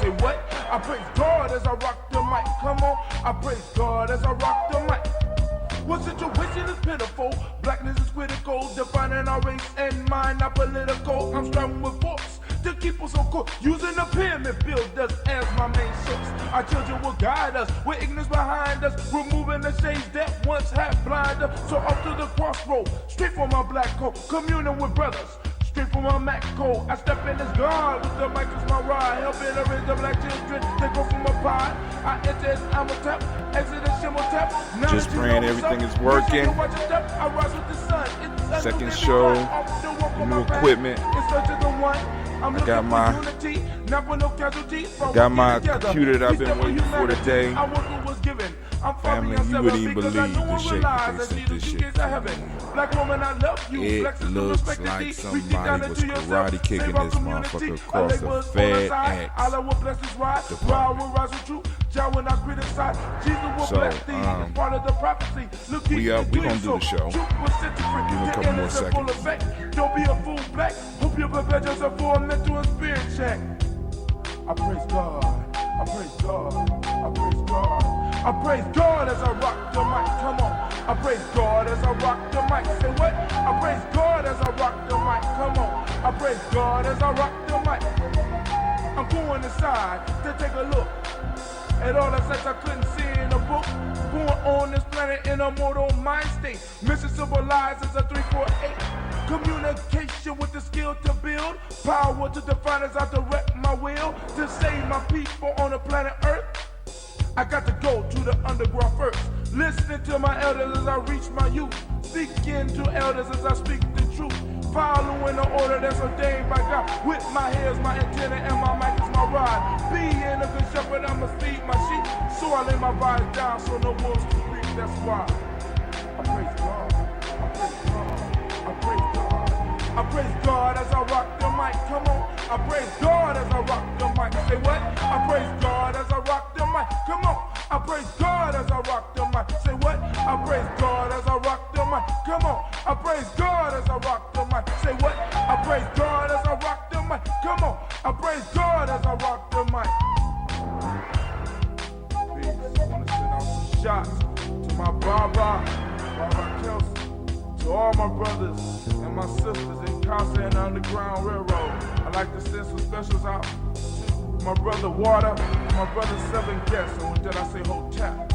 Say what? I praise God as I rock the mic. Come on, I praise God as I rock the mic. What situation is pitiful? Blackness is critical, defining our race and mind, not political. I'm striving with force to keep us on course, using the pyramid builders as my main source. Our children will guide us with ignorance behind us, removing the shades that once had blinded us. So up to the crossroad, straight from my black coat, communing with brothers. Straight from my Mac code, I step in as God with the mic as my ride, helping to raise the black children. They go from a pod. I enter as I'm a tap, exit as shimmer tap. Now just praying everything is working. Second show, new equipment. I got my computer that I've been waiting for today. Family, you wouldn't even believe the shape that they sent this shit. It looks like somebody was karate kicking this motherfucker across a Fed X department. So, we gonna do the show. Give it a couple more seconds. Don't be a fool, black. Hope you prepare yourself for a mental and spirit check. I praise God. I praise God. I praise God. I praise God as I rock the mic. Come on. I praise God as I rock the mic. Say what? I praise God as I rock the mic. Come on. I praise God as I rock the mic. I'm going inside to take a look at all the sights I couldn't see in a book. Born on this planet in a mortal mind state. Mission civilized as a 348. Communication with the skill to build. Power to define as I direct my will. To save my people on the planet Earth. I got to go to the underground first. Listening to my elders as I reach my youth. Speaking to elders as I speak the truth. Following the order that's ordained by God. With my hair's my antenna and my mic is my rod. Being a good shepherd, I must feed my sheep. So I lay my body down so no wolves can creep. That's why I praise God. I praise God. I praise God. I praise God as I rock the mic. Come on. I praise God as I rock the mic. Say what? I praise God as I rock the mic. Come on. I praise God as I rock the mic. Say what? I praise God as I rock the mic. Come on. I praise God as I rock the mic. Say what? I praise God as I rock the mic. Come on. I praise God as I rock the mic. Peace. I want to send out some shots to my Baba Kelsey, to all my brothers and my sisters in Casa and Underground Railroad. I'd like to send some specials out to my brother Water and my brother Seven Guests. And with that I say hotel.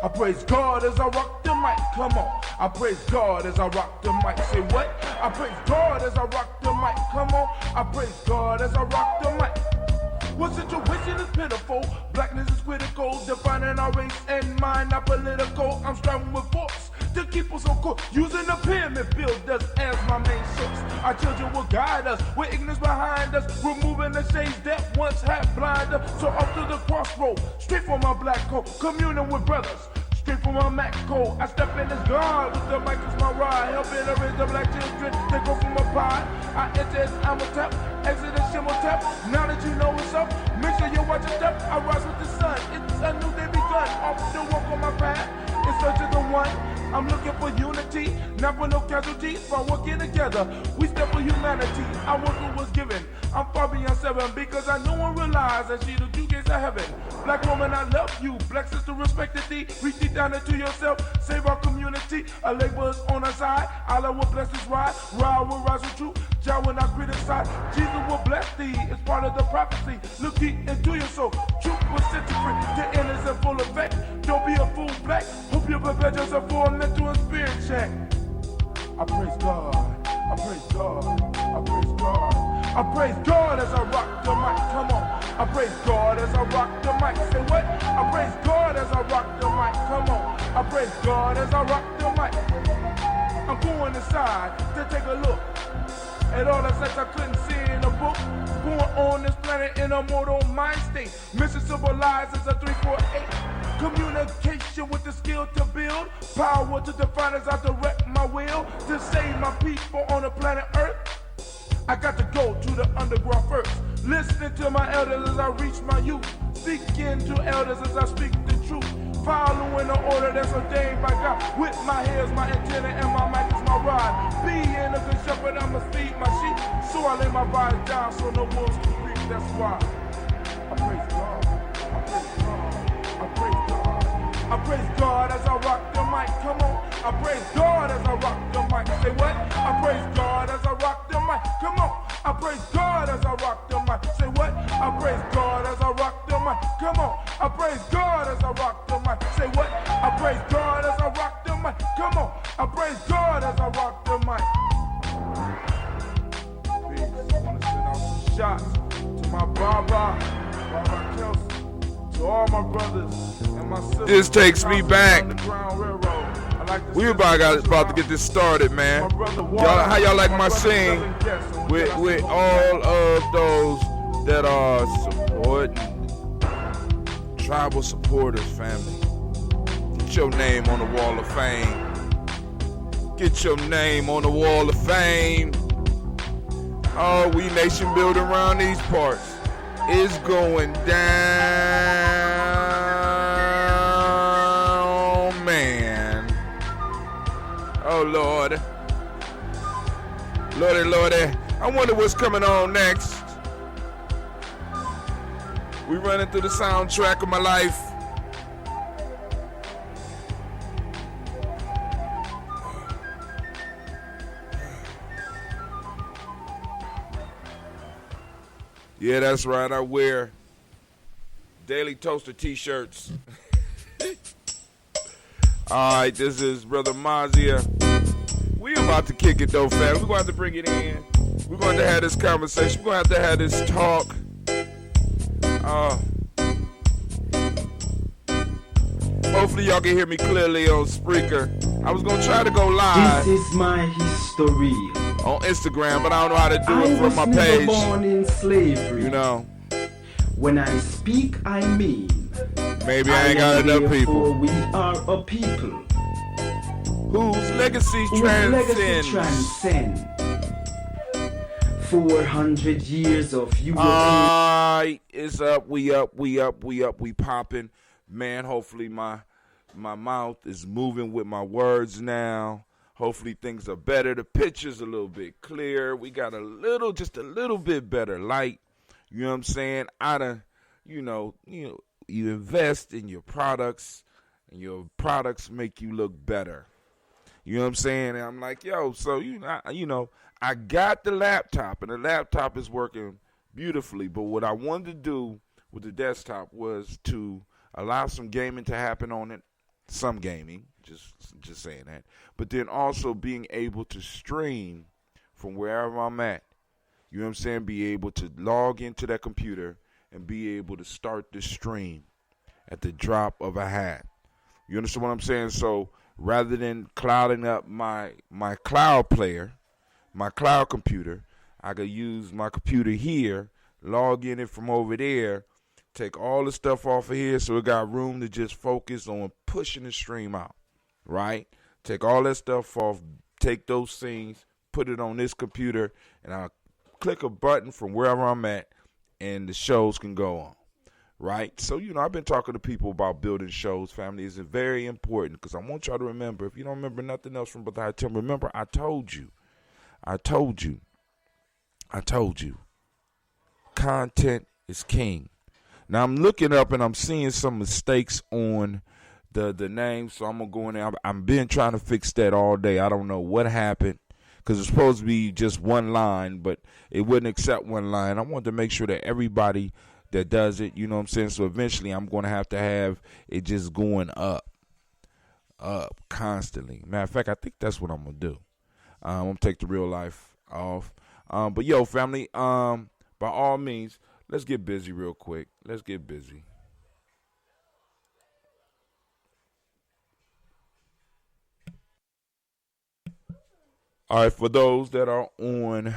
I praise God as I rock the mic, come on. I praise God as I rock the mic, say what? I praise God as I rock the mic, come on. I praise God as I rock the mic. What situation is pitiful? Blackness is critical, defining our race and mind, not political. I'm striving with force to keep us on course, using the pyramid builders as my main source. Our children will guide us with ignorance behind us, removing the shades that once had blinded us. So up to the crossroad, straight from my black coat, communing with brothers. Straight from my Mac code, I step in as God with the mic as my ride, helping to raise the black children. They go from a pod. I enter as I'm a tap, exit as shimmer tap. Now that you know what's up, make sure you watch your step. I rise with the sun, it's a new day begun. Off the walk on my path, in search of the one. I'm looking for unity, not for no casualties. By working together, we step for humanity. I want what was given. I'm far beyond 7 because I know and realize that she the two gates of heaven. Black woman, I love you. Black sister, respect thee. Reach deep down into yourself. Save our community. Our labor is on our side. Allah will bless us ride. Ra will rise with truth. Jah will not criticize. Jesus will bless thee. It's part of the prophecy. Look deep into your soul. Truth will set you free. The end is in full effect. Don't be a fool, black. Hope you prepare yourself for a mental and spirit check. I praise God. I praise God. I praise God. I praise God as I rock the mic. Come on. I praise God as I rock the mic. Say what? I praise God as I rock the mic. Come on. I praise God as I rock the mic. I'm going inside to take a look at all the sex I couldn't see in a book. Born on this planet in a mortal mind state. Mission civilized as a 348. Communication with the skill to build. Power to define as I direct my will. To save my people on the planet Earth. I got to go to the underground first. Listening to my elders as I reach my youth. Speaking to elders as I speak the truth. Following the order that's ordained by God. With my hair is my antenna and my mic is my rod. Being a good shepherd, I must feed my sheep. So I lay my body down so no wolves can creep. That's why I praise God. I praise God. I praise God. I praise God as I rock the mic. Come on. I praise God as I rock the mic. Say what? I praise God as I rock the mic. Come on. I praise God as I rock the mic. Say what? I praise God as I rock the mic. Come on. I praise God as I rock the mic. Say what? I praise God as I rock the mic. Come on. I praise God as I rock the mic. Peace. I want to send out some shots to my Baba Kelsey, to all my brothers and my sisters. This takes me back. We about to get this started, man. How y'all like my sing with all of those that are supporting, tribal supporters, family? Get your name on the wall of fame. Get your name on the wall of fame. Oh, we nation building around these parts. It's going down, man. Oh, Lord. Lordy, Lordy. I wonder what's coming on next. We running through the soundtrack of my life. Yeah, that's right. I wear Daily Toaster t-shirts. All right, this is Brother Mazia. We about to kick it though, fam. We're going to have to bring it in. We're going to have this conversation. We're going to have this talk. Hopefully y'all can hear me clearly on Spreaker. I was going to try to go live. This is my history. On Instagram, but I don't know how to do it from my page. I was never born in slavery. You know. When I speak, I mean. Maybe I ain't got enough people. We are a people whose legacy transcends 400 years of European. Alright, it's up, we popping. Man, hopefully my mouth is moving with my words now. Hopefully things are better. The picture's a little bit clear. We got just a little bit better light. You know what I'm saying? You invest in your products, and your products make you look better. You know what I'm saying? And I'm like, yo, so I got the laptop, and the laptop is working beautifully. But what I wanted to do with the desktop was to allow some gaming to happen on it. Some gaming, just saying that. But then also being able to stream from wherever I'm at. You know what I'm saying? Be able to log into that computer and be able to start the stream at the drop of a hat. You understand what I'm saying? So rather than clouding up my cloud player, my cloud computer, I could use my computer here, log in it from over there, take all the stuff off of here so it got room to just focus on pushing the stream out, right? Take all that stuff off, take those things, put it on this computer, and I'll click a button from wherever I'm at, and the shows can go on, right? So, I've been talking to people about building shows, family. It's very important because I want y'all to remember, if you don't remember nothing else from Brother Hatem, remember I told you. Content is king. Now I'm looking up and I'm seeing some mistakes on the name, so I'm gonna go in there. I'm been trying to fix that all day. I don't know what happened because it's supposed to be just one line, but it wouldn't accept one line. I wanted to make sure that everybody that does it, you know what I'm saying. So eventually, I'm gonna have it just going up constantly. Matter of fact, I think that's what I'm gonna do. I'm gonna take the real life off. But yo, family, by all means, let's get busy real quick. Let's get busy. All right, for those that are on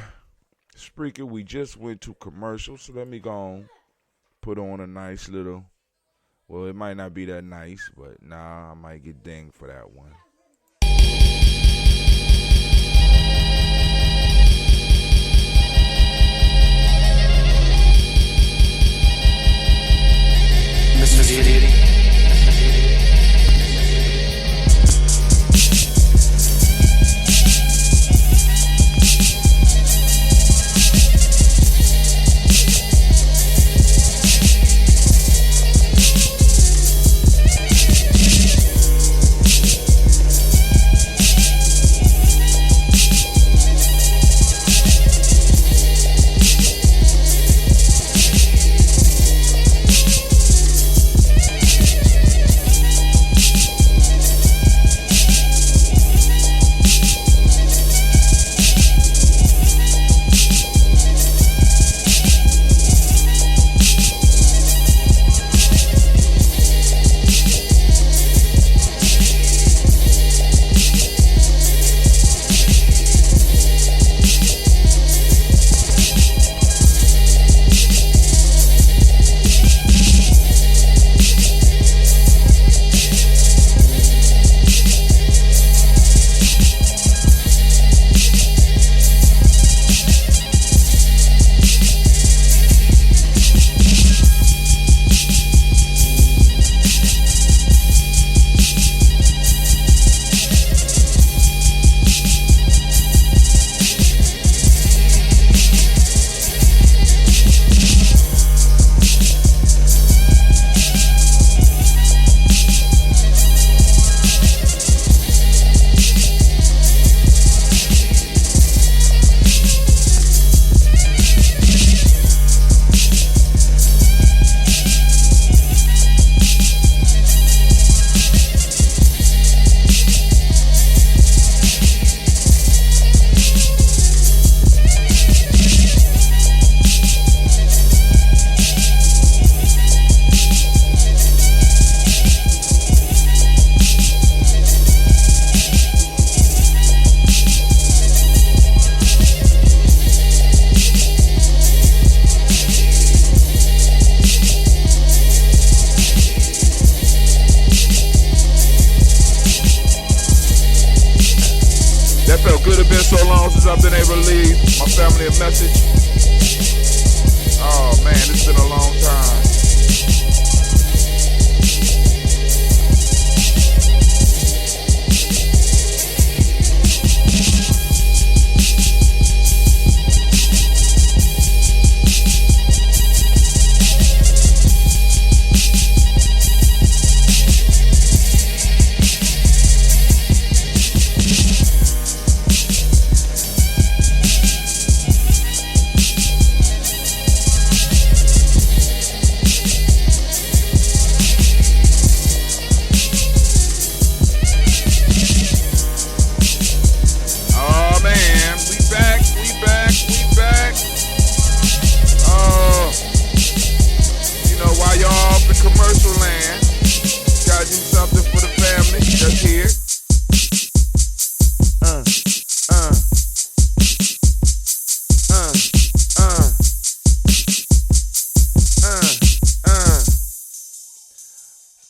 Spreaker, we just went to commercial, so let me go on, put on a nice little, well, it might not be that nice, but nah, I might get dinged for that one. Mr. Diddy. I've been able to leave my family a message. Oh man, it's been a long time.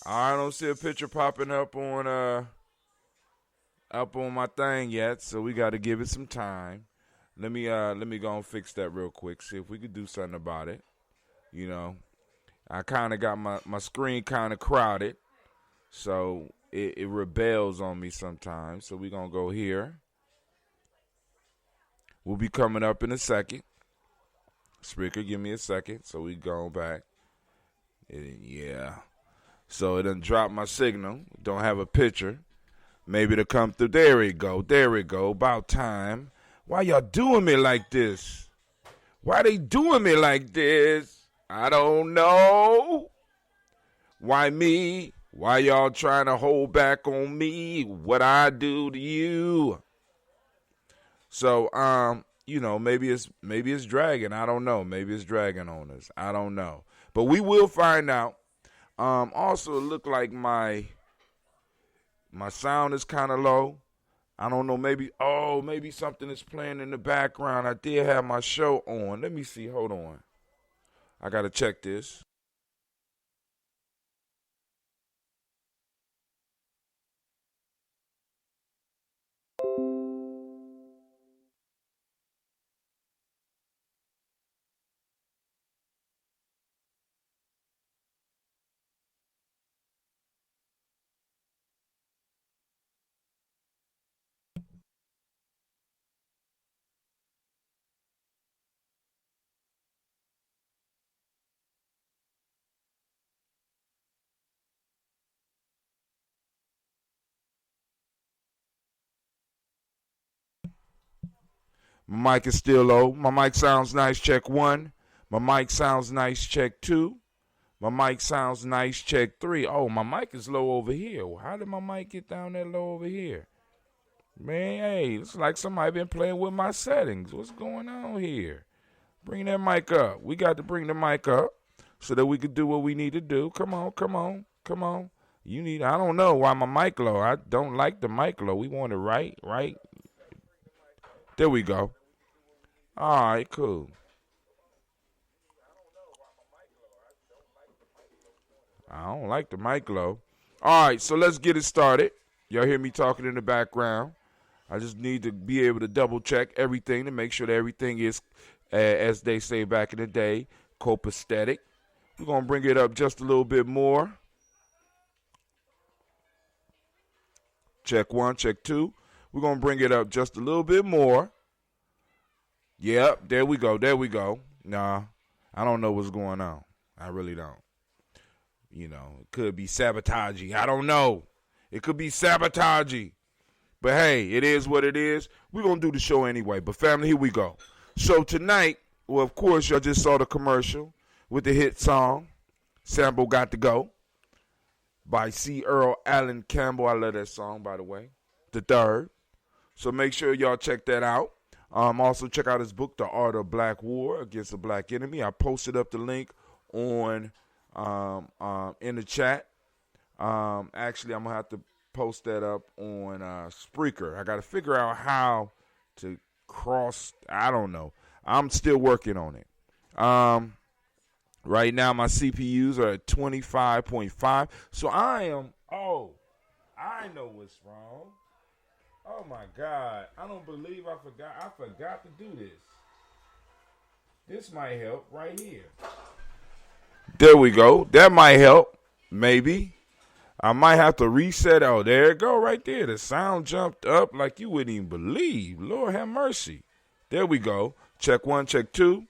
I don't see a picture popping up on my thing yet, so we got to give it some time. Let me go and fix that real quick. See if we could do something about it. You know, I kind of got my screen kind of crowded, so it rebels on me sometimes. So we gonna go here. We'll be coming up in a second. Spreaker, give me a second. So we go back. Yeah. So it done dropped my signal. Don't have a picture. Maybe it'll come through. There we go. There we go. About time. Why y'all doing me like this? Why they doing me like this? I don't know. Why me? Why y'all trying to hold back on me? What I do to you? So, maybe it's dragging. I don't know. Maybe it's dragging on us. I don't know. But we will find out. Also, it looked like my sound is kind of low. I don't know. Maybe something is playing in the background. I did have my show on. Let me see. Hold on. I got to check this. My mic is still low. My mic sounds nice, check 1. My mic sounds nice, check 2. My mic sounds nice, check 3. Oh, my mic is low over here. Well, how did my mic get down that low over here? Man, hey, it's like somebody been playing with my settings. What's going on here? Bring that mic up. We got to bring the mic up so that we can do what we need to do. Come on. I don't know why my mic low. I don't like the mic low. We want it right. There we go. All right, cool. I don't like the mic low. All right, so let's get it started. Y'all hear me talking in the background. I just need to be able to double check everything to make sure that everything is, as they say back in the day, copacetic. We're going to bring it up just a little bit more. Check 1, check 2. We're going to bring it up just a little bit more. Yep, there we go. Nah, I don't know what's going on. I really don't. It could be sabotagey. I don't know. It could be sabotagey. But hey, it is what it is. We're going to do the show anyway. But family, here we go. So tonight, well, of course, y'all just saw the commercial with the hit song, Sample Got to Go, by C. Earl Allen Campbell. I love that song, by the way. The third. So make sure y'all check that out. Also, check out his book, The Art of Black War Against the Black Enemy. I posted up the link on in the chat. Actually, I'm going to have to post that up on Spreaker. I got to figure out how to cross. I don't know. I'm still working on it. Right now, my CPUs are at 25.5. So I know what's wrong. Oh, my God. I don't believe I forgot to do this. This might help right here. There we go. That might help. Maybe. I might have to reset. Oh, there it go right there. The sound jumped up like you wouldn't even believe. Lord have mercy. There we go. Check 1, check 2.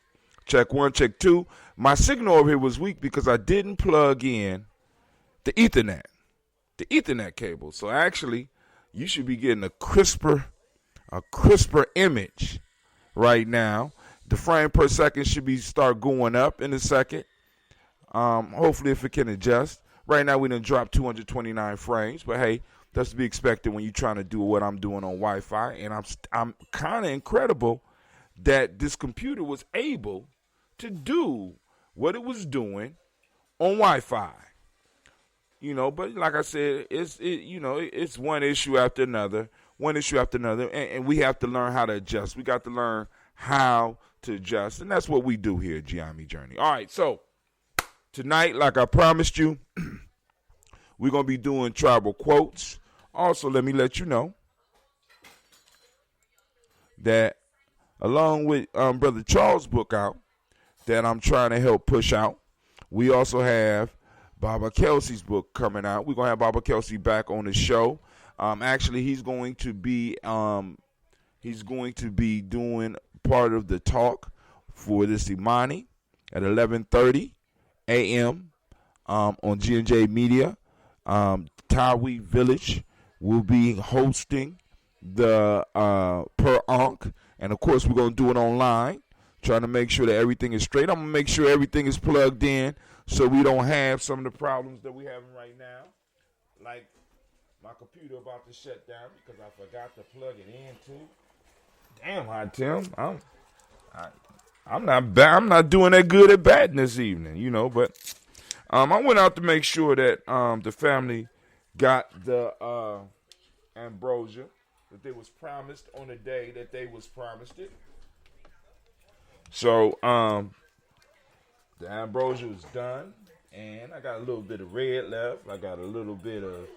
Check 1, check 2. My signal over here was weak because I didn't plug in the Ethernet cable. So actually, you should be getting a crisper image right now. The frame per second should start going up in a second. Hopefully, if it can adjust. Right now, we done dropped 229 frames, but hey, that's to be expected when you're trying to do what I'm doing on Wi-Fi. And I'm kind of incredible that this computer was able to do what it was doing on Wi-Fi. But like I said, it's one issue after another, and we have to learn how to adjust. We got to learn how to adjust, and that's what we do here at Gye-Nyame Journey. All right, so tonight, like I promised you, we're going to be doing tribal quotes. Also, let me let you know that along with Brother Charles' book out that I'm trying to help push out, we also have Baba Kelsey's book coming out. We're going to have Baba Kelsey back on the show. Actually, he's going to be doing part of the talk for this Imani at 11:30 a.m. on G&J Media. Tawi Village will be hosting the Per Ankh. And, of course, we're going to do it online, trying to make sure that everything is straight. I'm going to make sure everything is plugged in so we don't have some of the problems that we're having right now. Like my computer about to shut down because I forgot to plug it in, too. Damn, Hot Tim. I'm not doing that good at batting this evening, you know, but I went out to make sure that the family got the ambrosia that they was promised on the day that they was promised it. So the ambrosia was done, and I got a little bit of red left. I got a little bit of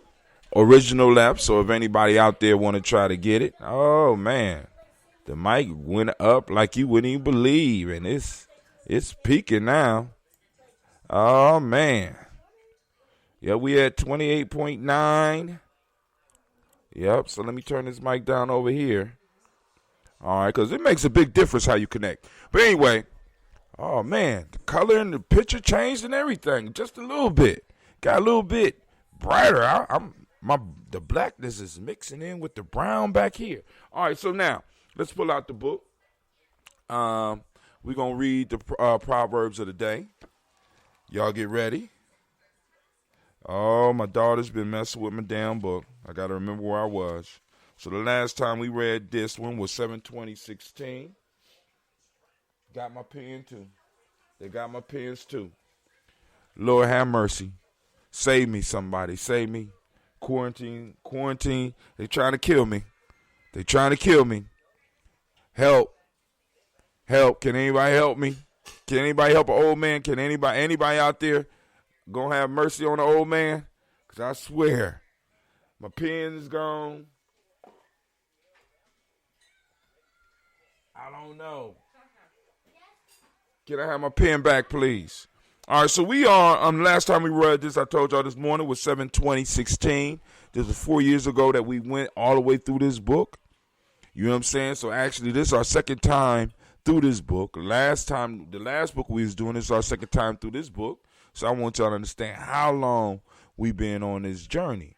original left, so if anybody out there want to try to get it, oh, man, the mic went up like you wouldn't even believe, and it's peaking now. Oh, man. Yeah, we at 28.9. Yep, so let me turn this mic down over here. All right, because it makes a big difference how you connect. But anyway, oh, man, the color and the picture changed and everything just a little bit. Got a little bit brighter. The blackness is mixing in with the brown back here. All right, so now let's pull out the book. We're going to read the Proverbs of the day. Y'all get ready. Oh, my daughter's been messing with my damn book. I got to remember where I was. So the last time we read this one was 7/20/16. Got my pen too. They got my pens too. Lord have mercy. Save me, somebody. Save me. Quarantine. They trying to kill me. Help. Can anybody help me? Can anybody help an old man? Can anybody out there gonna have mercy on the old man? Because I swear, my pen is gone. I don't know. Can I have my pen back, please? All right, so we are, last time we read this, I told y'all this morning, was 7/20/16. This was 4 years ago that we went all the way through this book. You know what I'm saying? So actually, this is our second time through this book. The last book we was doing, this is our second time through this book. So I want y'all to understand how long we've been on this journey.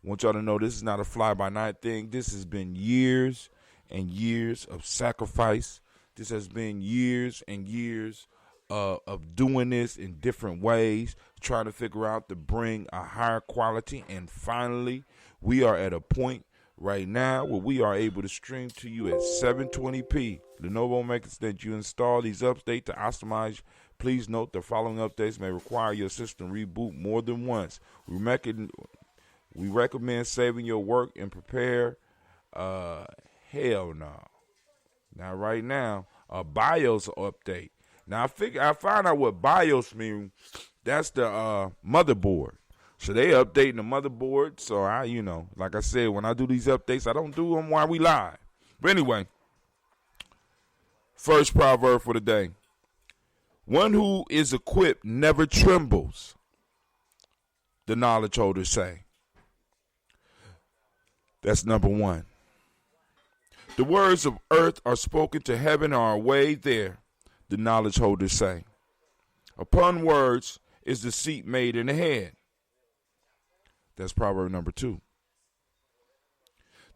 I want y'all to know this is not a fly-by-night thing. This has been years and years of sacrifice. This has been years and years of doing this in different ways, trying to figure out to bring a higher quality. And finally, we are at a point right now where we are able to stream to you at 720p. Lenovo makes that you install these updates to optimize. Please note the following updates may require your system reboot more than once. We recommend saving your work and prepare. Hell no. Now, right now, a BIOS update. Now, I found out what BIOS means. That's the motherboard. So they updating the motherboard. So like I said, when I do these updates, I don't do them while we live. But anyway, first proverb for the day. One who is equipped never trembles, the knowledge holders say. That's number one. The words of earth are spoken to heaven and are way there, the knowledge holders say. Upon words is the seat made in the head. That's proverb number 2.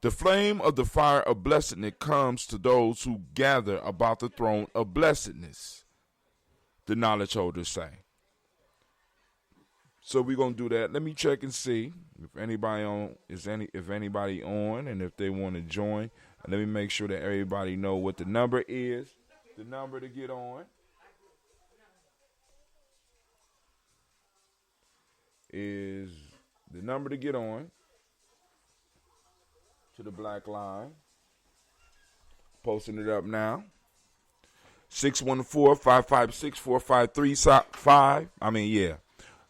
The flame of the fire of blessedness comes to those who gather about the throne of blessedness, the knowledge holders say. So we're gonna do that. Let me check and see if anybody on, and if they want to join. Let me make sure that everybody know what the number is. The number to get on is to the black line. Posting it up now. 614-556-4535.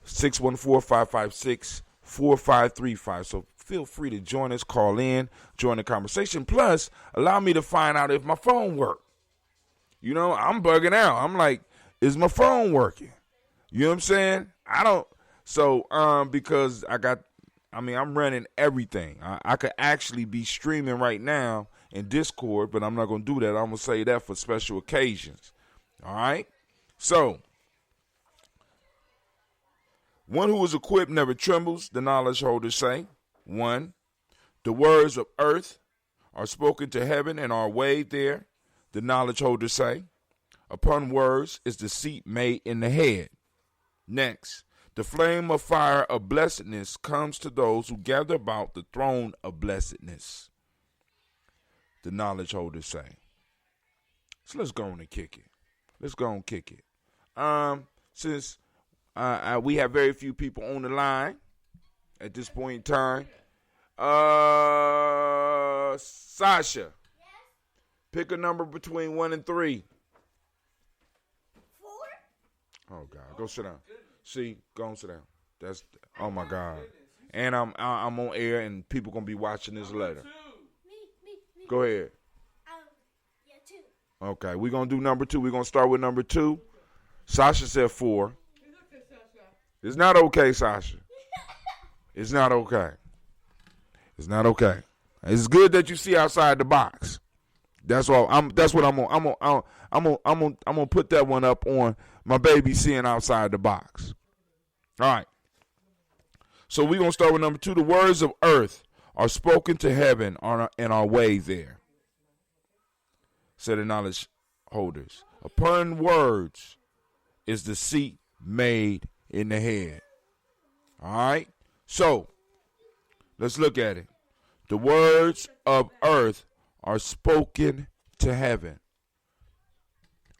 614-556-4535. So feel free to join us, call in, join the conversation. Plus, allow me to find out if my phone works. I'm bugging out. I'm like, is my phone working? You know what I'm saying? I don't. So, because I'm running everything. I could actually be streaming right now in Discord, but I'm not going to do that. I'm going to say that for special occasions. All right? So, One who is equipped never trembles, the knowledge holders say. 1. The words of earth are spoken to heaven and are weighed there, the knowledge holders say. Upon words is the seat made in the head. Next, the flame of fire of blessedness comes to those who gather about the throne of blessedness, the knowledge holders say. So let's go on and kick it. Since we have very few people on the line at this point in time, Sasha, pick a number between 1 and 3. 4. Oh God, go sit down. See, go and sit down. That's, oh my God. And I'm on air, and people gonna be watching this later. Me. Go ahead. Yeah, 2. Okay, we're gonna do number 2. We're gonna start with number 2. Sasha said 4. It's not okay, Sasha. It's not okay. It's not okay. It's good that you see outside the box. That's all. That's what I'm gonna put that one up on my baby seeing outside the box. All right. So we're gonna start with number 2. The words of earth are spoken to heaven and are way there, said the knowledge holders. Upon words is the seat made in the head. All right. So let's look at it. The words of earth are spoken to heaven.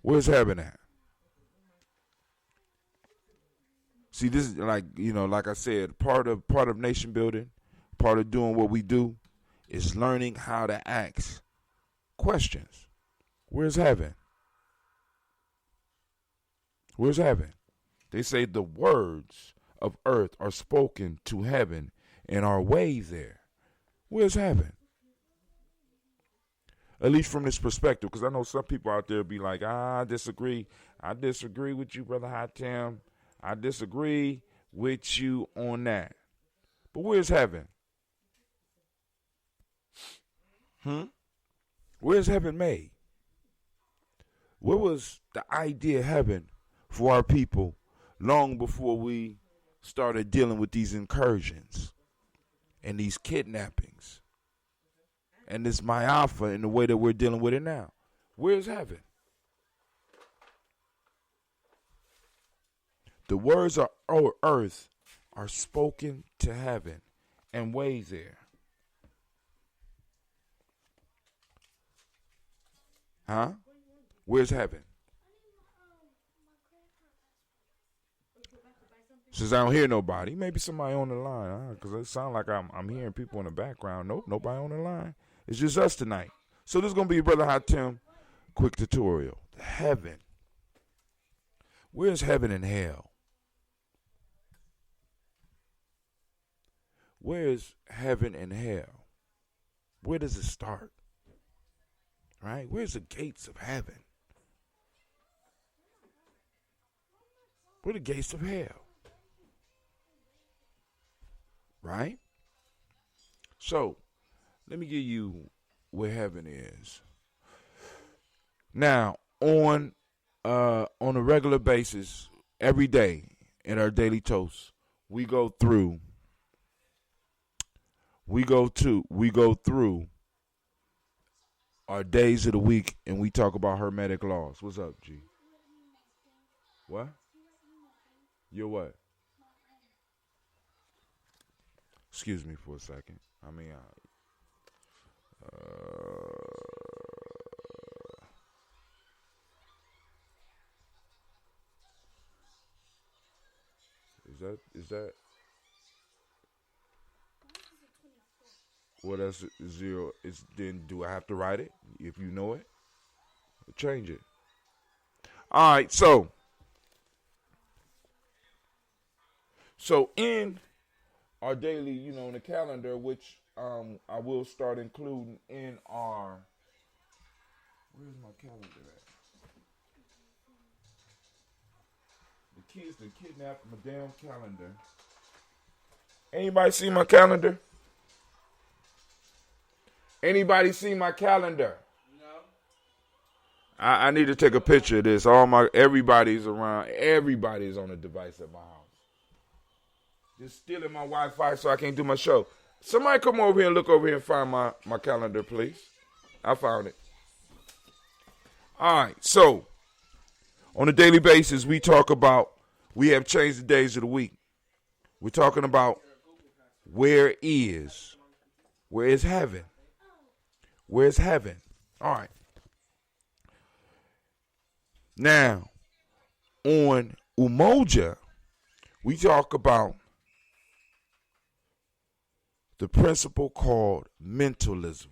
Where's heaven at? See, this is like I said, part of nation building, part of doing what we do is learning how to ask questions. Where's heaven? Where's heaven? They say the words of earth are spoken to heaven and are way there. Where's heaven? At least from this perspective, because I know some people out there be like, I disagree. I disagree with you, Brother Hatem. I disagree with you on that. But where's heaven? Where's heaven made? Where was the idea of heaven for our people long before we started dealing with these incursions and these kidnappings and this Ma'afa in the way that we're dealing with it now? Where's heaven? The words of earth are spoken to heaven and way there. Huh? Where's heaven? Since I don't hear nobody, maybe somebody on the line, because it sounds like I'm hearing people in the background. Nope, nobody on the line. It's just us tonight. So this is going to be Brother Hatem quick tutorial. Heaven. Where's heaven and hell? Where is heaven and hell? Where does it start? Right? Where's the gates of heaven? Where are the gates of hell? Right? So, let me give you where heaven is. Now, on a regular basis, every day in our daily toast, we go through our days of the week, and we talk about hermetic laws. What's up, G? What? You're what? Excuse me for a second. Is that? Well, that's 0. Then do I have to write it? If you know it, change it. All right. So in our daily, in the calendar, which I will start including in our. Where's my calendar at? The kids that kidnapped my damn calendar. Anybody see my calendar? Anybody see my calendar? No. I need to take a picture of this. Everybody's around. Everybody's on a device at my house. Just stealing my Wi-Fi so I can't do my show. Somebody come over here and look over here and find my calendar, please. I found it. All right, so on a daily basis, we have changed the days of the week. We're talking about where is heaven? Where's heaven? All right. Now, on Umoja, we talk about the principle called mentalism,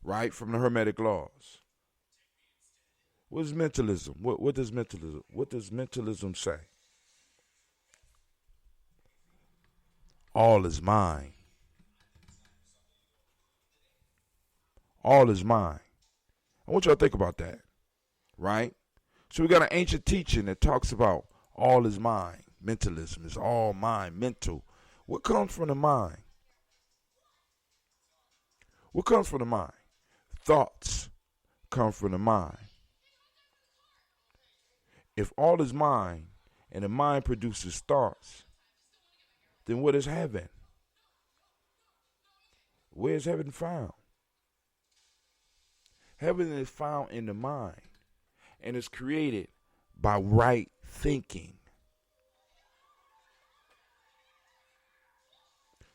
right, from the Hermetic laws. What is mentalism? What does mentalism say? All is mine. All is mine. I want y'all to think about that, right? So we got an ancient teaching that talks about all is mine. Mentalism is all mine, mental. What comes from the mind? What comes from the mind? Thoughts come from the mind. If all is mind and the mind produces thoughts, then what is heaven? Where is heaven found? Heaven is found in the mind and is created by right thinking.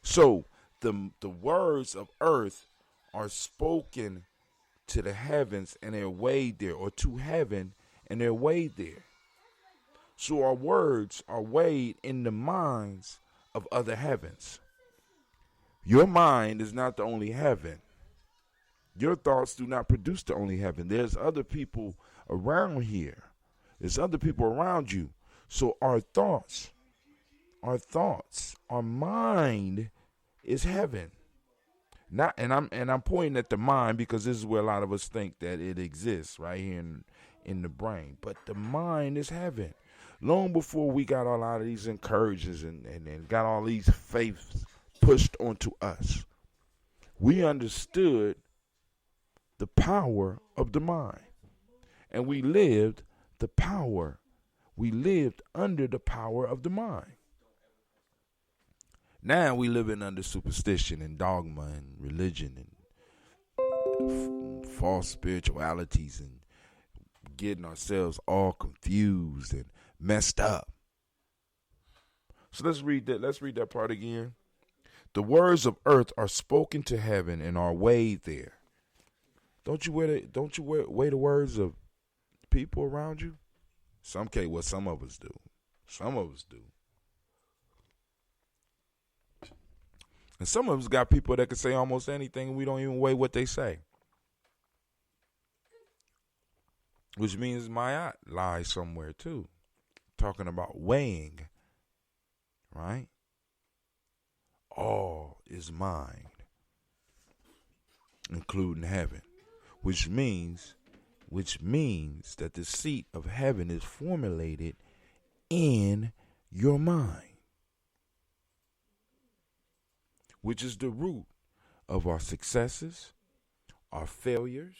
So the words of earth are spoken to the heavens and they're weighed there, or to heaven and they're weighed there. So our words are weighed in the minds of other heavens. Your mind is not the only heaven. Your thoughts do not produce the only heaven. There's other people around here. There's other people around you. So our thoughts, our mind is heaven. Not, and I'm pointing at the mind because this is where a lot of us think that it exists, right here in the brain. But the mind is heaven. Long before we got a lot of these encourages and got all these faiths pushed onto us, we understood the power of the mind. And we lived under the power of the mind. Now we living under superstition and dogma and religion and false spiritualities and getting ourselves all confused and messed up. So let's read that part again. The words of earth are spoken to heaven and are weighed there. Don't you weigh the words of people around you? Some of us do. Some of us do. And some of us got people that can say almost anything and we don't even weigh what they say. Which means my eye lies somewhere too. Talking about weighing, right? All is mine, including heaven, which means that the seat of heaven is formulated in your mind, which is the root of our successes, our failures,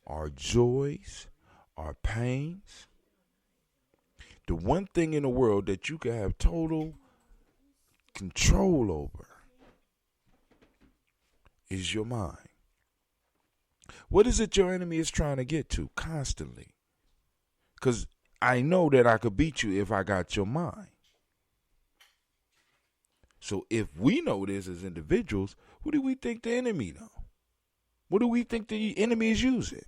our joys, our pains. The one thing in the world that you can have total control over is your mind. What is it your enemy is trying to get to constantly? Because I know that I could beat you if I got your mind. So if we know this as individuals, who do we think the enemy know? What do we think the enemy is using?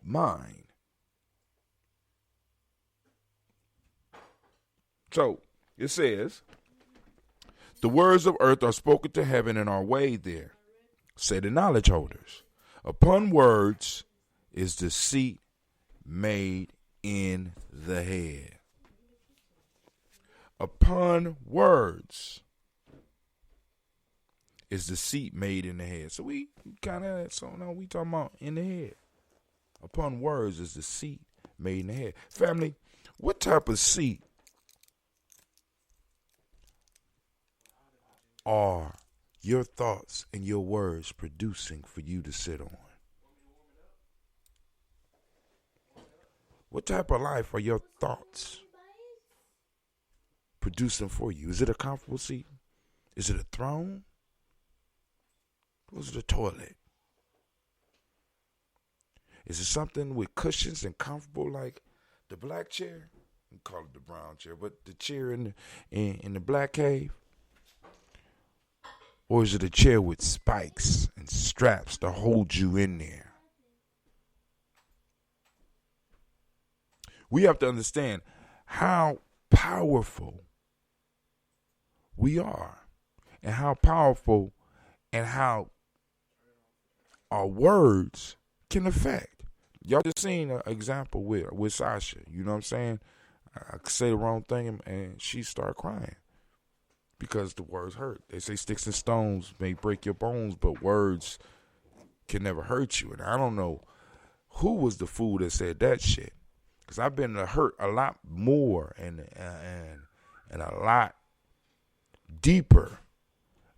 Mind. So it says, the words of earth are spoken to heaven and are weighed there, say the knowledge holders. Upon words is the seat made in the head. Upon words is the seat made in the head. So we talking about in the head. Upon words is the seat made in the head. Family, what type of seat are your thoughts and your words producing for you to sit on? What type of life are your thoughts producing for you? Is it a comfortable seat? Is it a throne? Or is it a toilet? Is it something with cushions and comfortable like the black chair? We call it the brown chair, but the chair in the black cave? Or is it a chair with spikes and straps to hold you in there? We have to understand how powerful we are and how powerful and how our words can affect. Y'all just seen an example with Sasha. You know what I'm saying? I could say the wrong thing and she start crying because the words hurt. They say sticks and stones may break your bones, but words can never hurt you. And I don't know who was the fool that said that shit, because I've been hurt a lot more and a lot deeper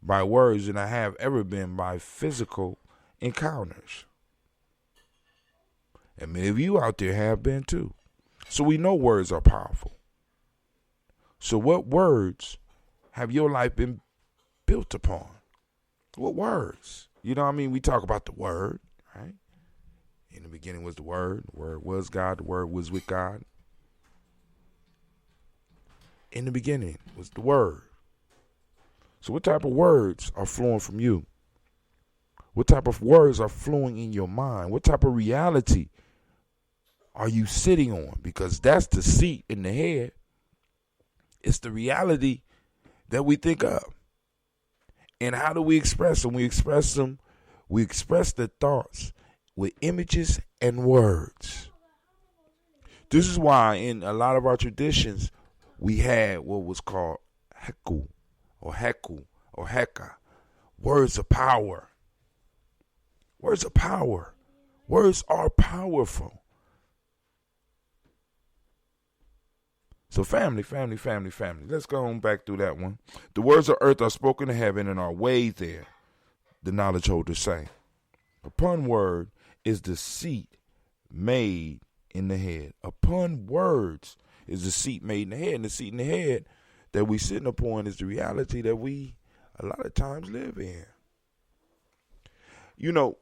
by words than I have ever been by physical encounters. And many of you out there have been too. So we know words are powerful. So what words have your life been built upon? What words? You know what I mean? We talk about the word, right? In the beginning was the word was God, the word was with God. In the beginning was the word. So what type of words are flowing from you? What type of words are flowing in your mind? What type of reality are you sitting on? Because that's the seat in the head. It's the reality that we think of. And how do we express them? We express the thoughts with images and words. This is why in a lot of our traditions, we had what was called heku or heka, words of power. Words of power. Words are powerful. So family. Let's go on back through that one. The words of earth are spoken to heaven and are weighed there, the knowledge holders say. Upon word is the seat made in the head. Upon words is the seat made in the head. And the seat in the head that we sitting upon is the reality that we a lot of times live in. You know,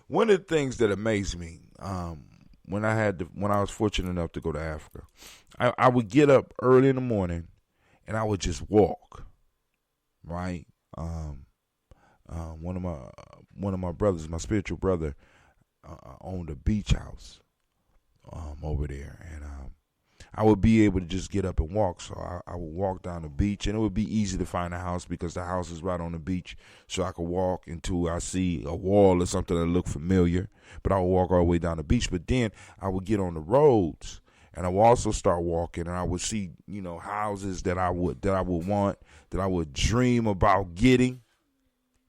one of the things that amazed me, when I was fortunate enough to go to Africa, I would get up early in the morning and I would just walk, right? One of my brothers, my spiritual brother, owned a beach house over there, and I would be able to just get up and walk. So I would walk down the beach, and it would be easy to find a house because the house is right on the beach. So I could walk until I see a wall or something that looked familiar, but I would walk all the way down the beach. But then I would get on the roads, and I would also start walking, and I would see, houses that I would want, that I would dream about getting,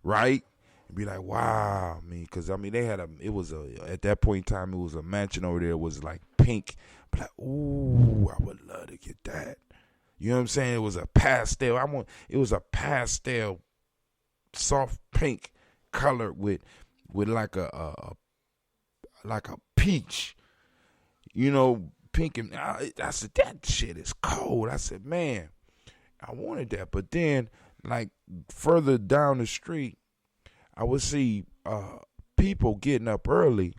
right? And be like, wow, because they had at that point in time, it was a mansion over there. It was like pink. But like, ooh, I would love to get that. You know what I'm saying? It was a pastel. It was a pastel, soft pink color with like a peach. Pink. And I said, that shit is cold. I said, man, I wanted that. But then, like further down the street, I would see people getting up early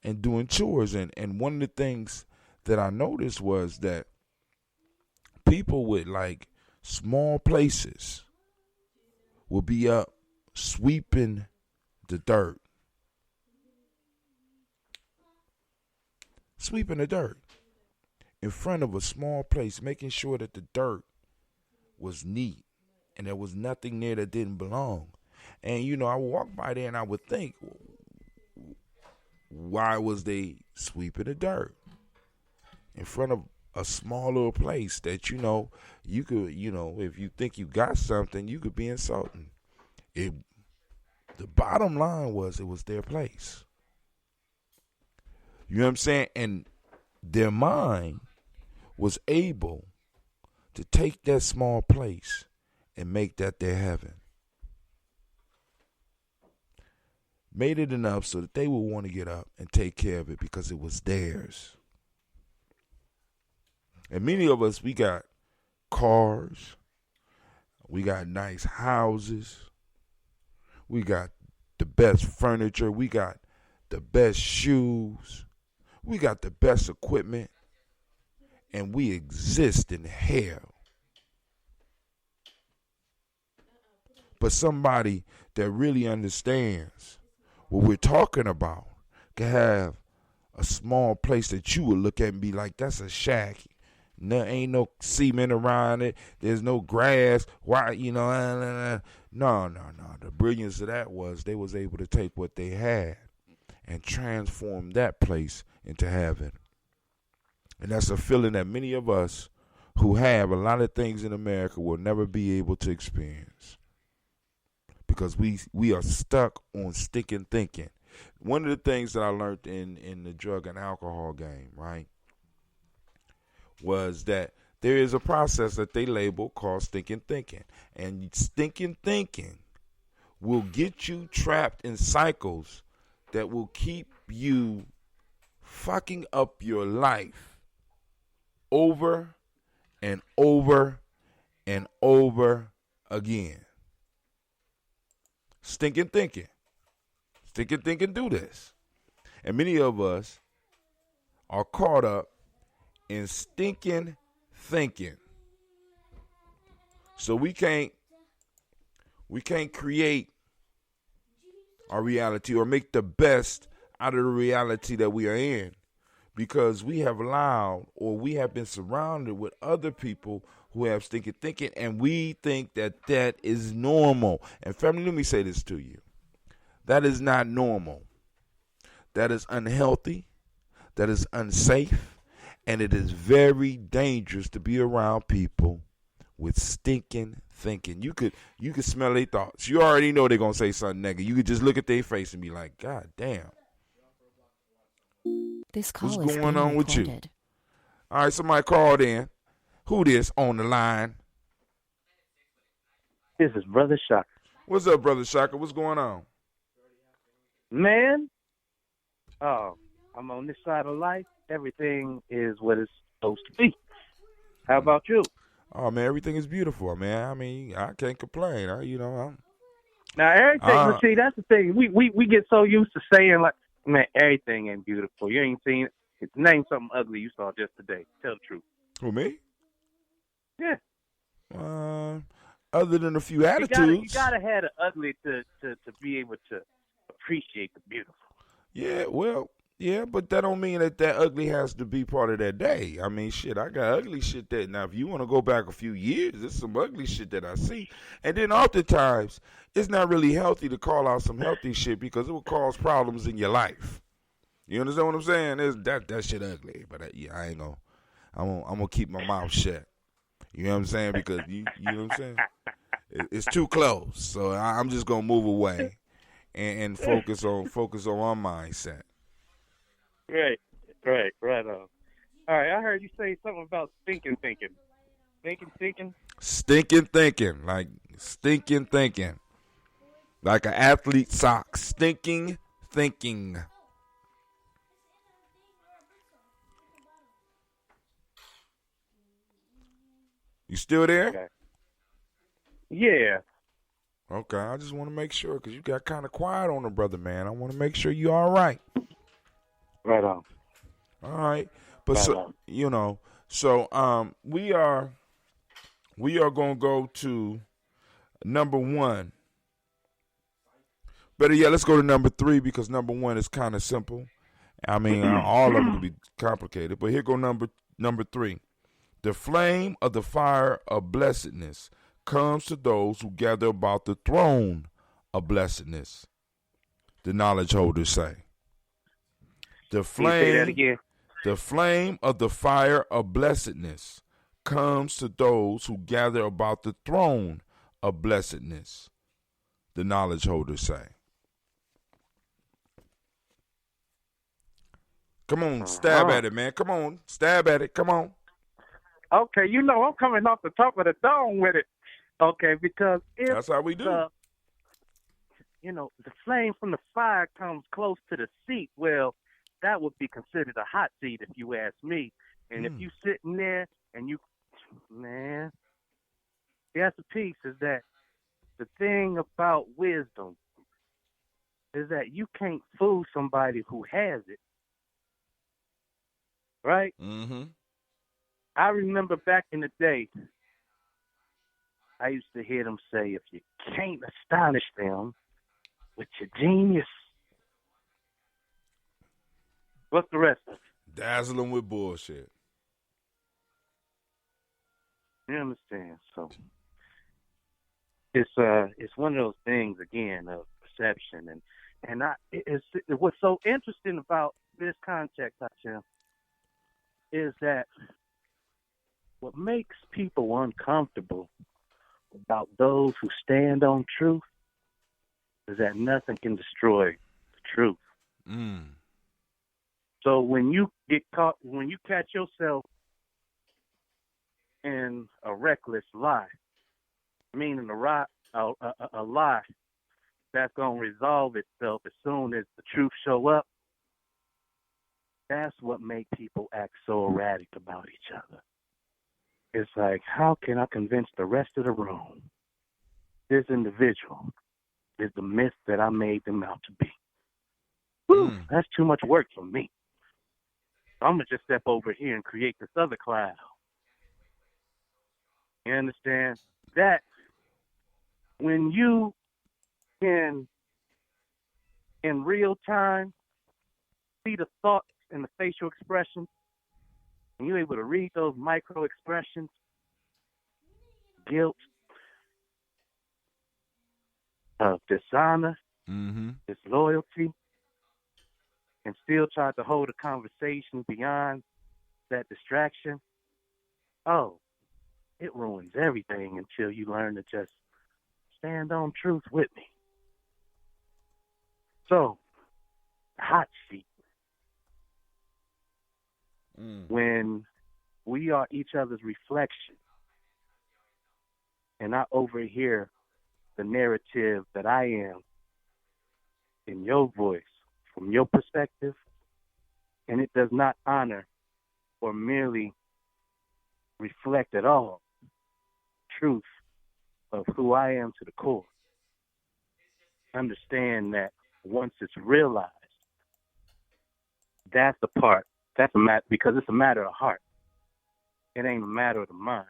and doing chores. And one of the things that I noticed was that people with like small places would be up sweeping the dirt. Sweeping the dirt in front of a small place, making sure that the dirt was neat and there was nothing there that didn't belong. And, I would walk by there and I would think, why was they sweeping the dirt in front of a small little place that, you could, if you think you got something, you could be insulting. The bottom line was it was their place. You know what I'm saying? And their mind was able to take that small place and make that their heaven. Made it enough so that they would want to get up and take care of it because it was theirs. And many of us, we got cars, we got nice houses, we got the best furniture, we got the best shoes, we got the best equipment, and we exist in hell. But somebody that really understands what we're talking about can have a small place that you would look at and be like, that's a shack. No, ain't no cement around it. There's no grass. Why, No. The brilliance of that was they was able to take what they had and transform that place into heaven. And that's a feeling that many of us who have a lot of things in America will never be able to experience. Because we are stuck on stinking thinking. One of the things that I learned in the drug and alcohol game, right, was that there is a process that they label called stinking thinking. And stinking thinking will get you trapped in cycles that will keep you fucking up your life over and over and over again. Stinking thinking. Stinking thinking do this. And many of us are caught up in stinking thinking. So we can't create our reality or make the best out of the reality that we are in, because we have allowed, or we have been surrounded with other people who have stinking thinking, and we think that that is normal. And family, let me say this to you. That is not normal. That is unhealthy. That is unsafe. And it is very dangerous to be around people with stinking thinking. You could smell their thoughts. You already know they're going to say something negative. You could just look at their face and be like, God damn. This call What's is going being on with you? recorded. All right, somebody called in. Who this on the line? This is Brother Shock. What's up, Brother Shaka? What's going on? Man, I'm on this side of life. Everything is what it's supposed to be. How about you? Oh, man, everything is beautiful, man. I mean, I can't complain. Now, everything, see, that's the thing. We get so used to saying, like, man, everything ain't beautiful. You ain't seen it. Name something ugly you saw just today. Tell the truth. Who, me? Yeah. Other than a few attitudes. You gotta have the ugly to be able to appreciate the beautiful. Yeah, well, yeah, but that don't mean that ugly has to be part of that day. I mean, shit, I got ugly shit that, now if you want to go back a few years, there's some ugly shit that I see. And then oftentimes, it's not really healthy to call out some healthy shit because it will cause problems in your life. You understand what I'm saying? That shit ugly, but I ain't gonna, I'm gonna keep my mouth shut. You know what I'm saying? Because you know what I'm saying? It's too close, so I'm just gonna move away and focus on my mindset. Right on. All right, I heard you say something about stinking thinking. Stinking thinking, like stinking thinking, like an athlete sock. Stinking thinking. You still there? Okay. Yeah. Okay, I just want to make sure because you got kind of quiet on the brother, man. I want to make sure you all right. Right on. All right, but Right so on. we are gonna go to number one. Better yet, let's go to number 3 because number 1 is kind of simple. I mean, all of them could be complicated, but here go number 3. The flame of the fire of blessedness comes to those who gather about the throne of blessedness. The knowledge holders say. The flame of the fire of blessedness comes to those who gather about the throne of blessedness. The knowledge holders say. Come on, stab at it, man. Come on, stab at it. Come on. Okay, I'm coming off the top of the dome with it. Okay, because if that's how we do. The flame from the fire comes close to the seat, well, that would be considered a hot seat if you ask me. And if you sitting there and you, man, that's the piece is that the thing about wisdom is that you can't fool somebody who has it, right? Mm-hmm. I remember back in the day, I used to hear them say, if you can't astonish them with your genius, what's the rest of it? Dazzle them with bullshit. You understand? So it's one of those things again of perception it's what's so interesting about this context, Hashem, is that what makes people uncomfortable about those who stand on truth is that nothing can destroy the truth. Mm. So when you catch yourself in a reckless lie, meaning a lie that's going to resolve itself as soon as the truth show up, that's what makes people act so erratic about each other. It's like, how can I convince the rest of the room this individual is the myth that I made them out to be? Whew, that's too much work for me. I'm going to just step over here and create this other cloud. You understand? That when you can, in real time, see the thoughts and the facial expressions, and you're able to read those micro expressions, guilt, dishonor, disloyalty, and still try to hold a conversation beyond that distraction, oh, it ruins everything until you learn to just stand on truth with me. So, hot seat. When we are each other's reflection, and I overhear the narrative that I am in your voice, from your perspective, and it does not honor or merely reflect at all truth of who I am to the core. Understand that once it's realized, that's the part, that's a matter, because it's a matter of heart. It ain't a matter of the mind.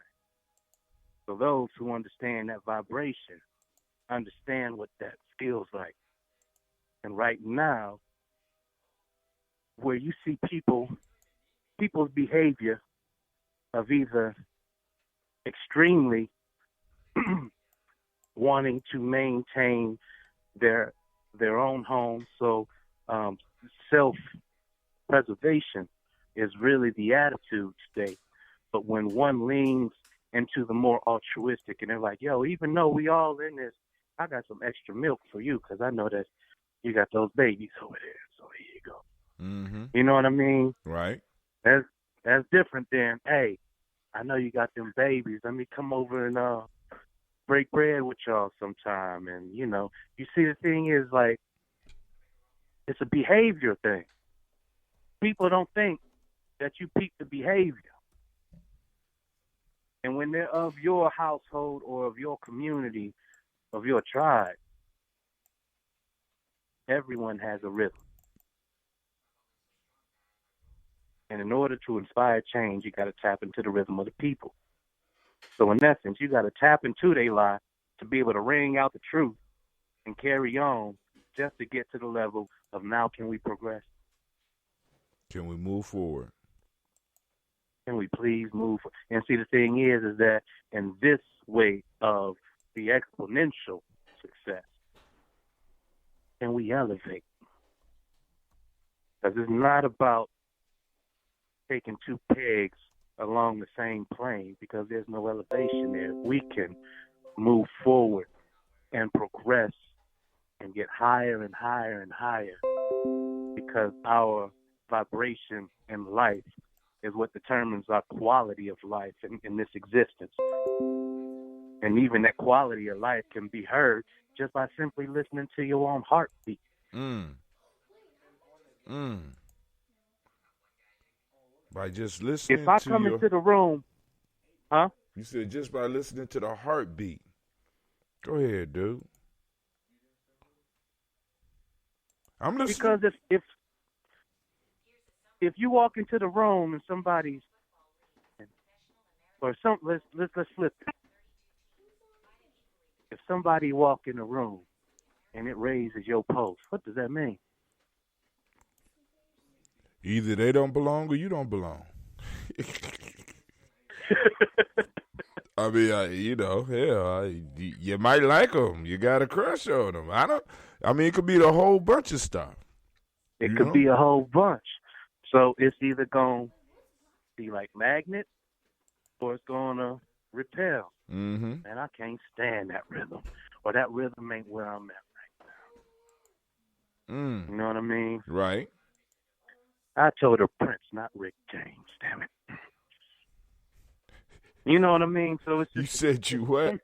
So those who understand that vibration understand what that feels like. And right now, where you see people's behavior of either extremely wanting to maintain their own home, so self-preservation is really the attitude state. But when one leans into the more altruistic, and they're like, yo, even though we all in this, I got some extra milk for you because I know that you got those babies over there, so here you go. You know what I mean? Right. That's different than, hey, I know you got them babies. Let me come over and break bread with y'all sometime. And, you know, you see, the thing is, like, it's a behavior thing. People don't think that you peep the behavior. And when they're of your household or of your community, of your tribe, everyone has a rhythm. And in order to inspire change, you got to tap into the rhythm of the people. So in essence, you got to tap into their lie to be able to ring out the truth and carry on just to get to the level of now can we progress? Can we move forward? Can we please move? And see, the thing is that in this way of the exponential success, can we elevate? Because it's not about taking two pegs along the same plane, because there's no elevation there. We can move forward and progress and get higher and higher and higher, because our vibration in life is what determines our quality of life in this existence. And even that quality of life can be heard just by simply listening to your own heartbeat. By just listening If I to come into the room, huh? You said just by listening to the heartbeat. Go ahead, dude. I'm listening. Because if you walk into the room and somebody's or some let's flip it. If somebody walk in the room and it raises your pulse, what does that mean? Either they don't belong or you don't belong. I mean, you might like them. You got a crush on them. It could be the whole bunch of stuff. It could be a whole bunch. So it's either going to be like magnet or it's going to repel. Mm-hmm. And I can't stand that rhythm. Or that rhythm ain't where I'm at right now. You know what I mean? Right. I told her Prince, not Rick James, damn it. You know what I mean? So it's just, you said you what?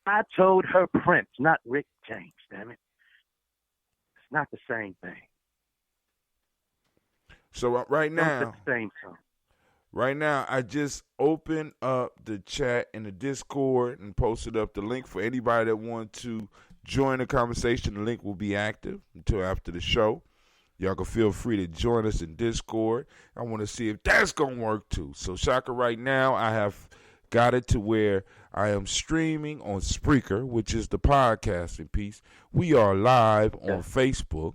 I told her Prince, not Rick James, damn it. It's not the same thing. So right now, Don't the same song. Right now, I just opened up the chat in the Discord and posted up the link for anybody that wants to join the conversation. The link will be active until after the show. Y'all can feel free to join us in Discord. I want to see if that's going to work too. So, Shaka, right now, I have got it to where I am streaming on Spreaker, which is the podcasting piece. We are live on Facebook,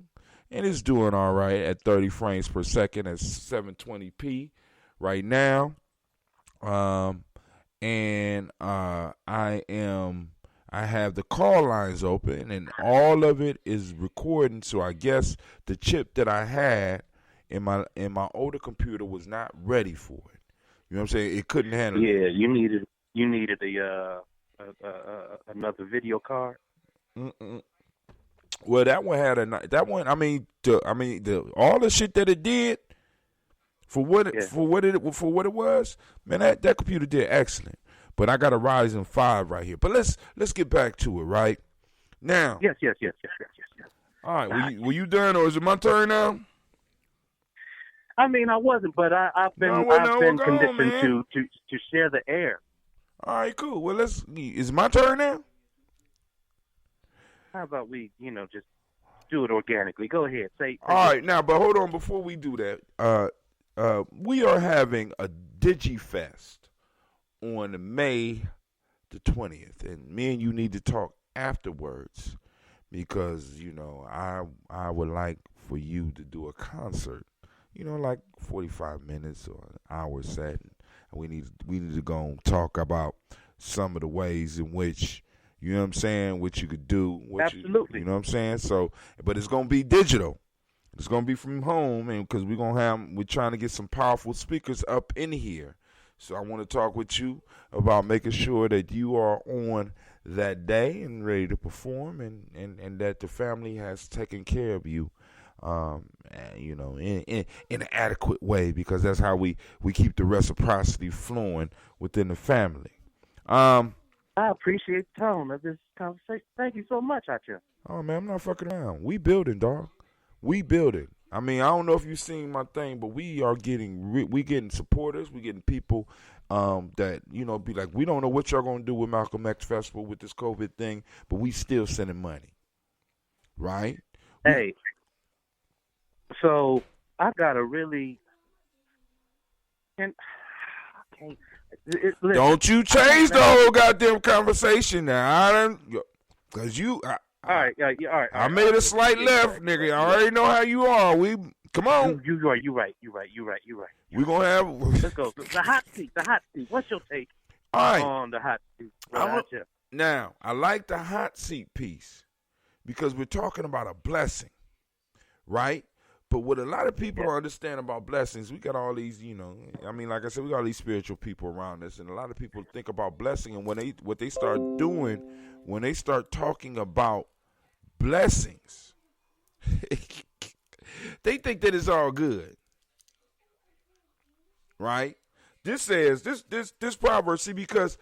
and it's doing all right at 30 frames per second at 720p. Right now, I have the call lines open, and all of it is recording. So I guess the chip that I had in my older computer was not ready for it. You know what I'm saying? It couldn't handle it. Yeah, you needed another video card. Well, that one had all the shit that it did. For what it was, man, that computer did excellent. But I got a Ryzen 5 right here. But let's get back to it, right? Now. Yes. All right, were you done, or is it my turn now? I mean, I wasn't, but I've been conditioned to share the air. All right, cool. Well, is it my turn now? How about we, just do it organically? Go ahead, say. All right, now, but hold on, before we do that, we are having a DigiFest on May the 20th, and me and you need to talk afterwards because, I would like for you to do a concert, like 45 minutes or an hour set. And we need to go and talk about some of the ways in which, you know what I'm saying, what you could do. Absolutely. You know what I'm saying? So, but it's going to be digital. It's going to be from home, and because we're trying to get some powerful speakers up in here. So I want to talk with you about making sure that you are on that day and ready to perform, and that the family has taken care of you, in an adequate way, because that's how we keep the reciprocity flowing within the family. I appreciate the tone of this conversation. Thank you so much, Acha. Oh, man, I'm not fucking around. We building, dog. We building. I mean, I don't know if you've seen my thing, but we are getting supporters. We getting people that, be like, we don't know what y'all going to do with Malcolm X Festival with this COVID thing, but we still sending money. Right? Hey, so I got a really... Don't you change the whole goddamn conversation now. Because you... All right. I made a slight left, nigga. I already know how you are. Come on. You're right. We gonna have. Let's go. The hot seat. What's your take on the hot seat? Now, I like the hot seat piece because we're talking about a blessing, right? But what a lot of people don't understand about blessings, we got all these, like I said, we got all these spiritual people around us, and a lot of people think about blessing, and what they start doing when they start talking about blessings, they think that it's all good, right? This says this proverb, see, because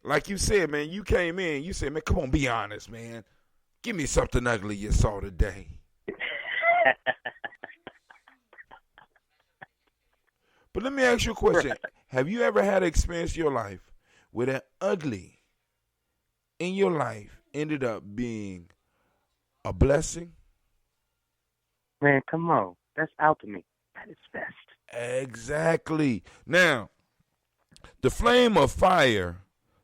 like you said, man, you came in, you said, man, come on, be honest, man, give me something ugly you saw today. But let me ask you a question. Have you ever had an experience in your life where that ugly in your life ended up being a blessing? Man, come on. That's alchemy. That is best. Exactly. Now, the flame of fire,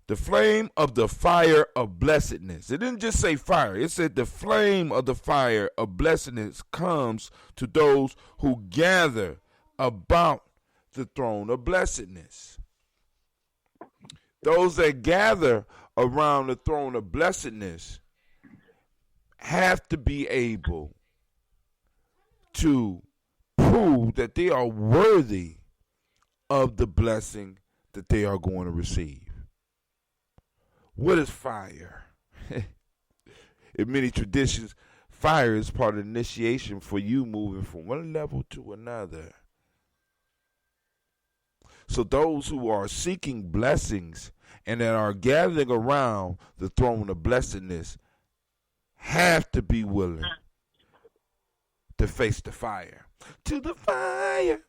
the flame of the fire of blessedness. It didn't just say fire. It said the flame of the fire of blessedness comes to those who gather about the throne of blessedness. Those that gather around the throne of blessedness have to be able to prove that they are worthy of the blessing that they are going to receive. What is fire? In many traditions, fire is part of the initiation for you moving from one level to another. So those who are seeking blessings and that are gathering around the throne of blessedness have to be willing to face the fire. To the fire,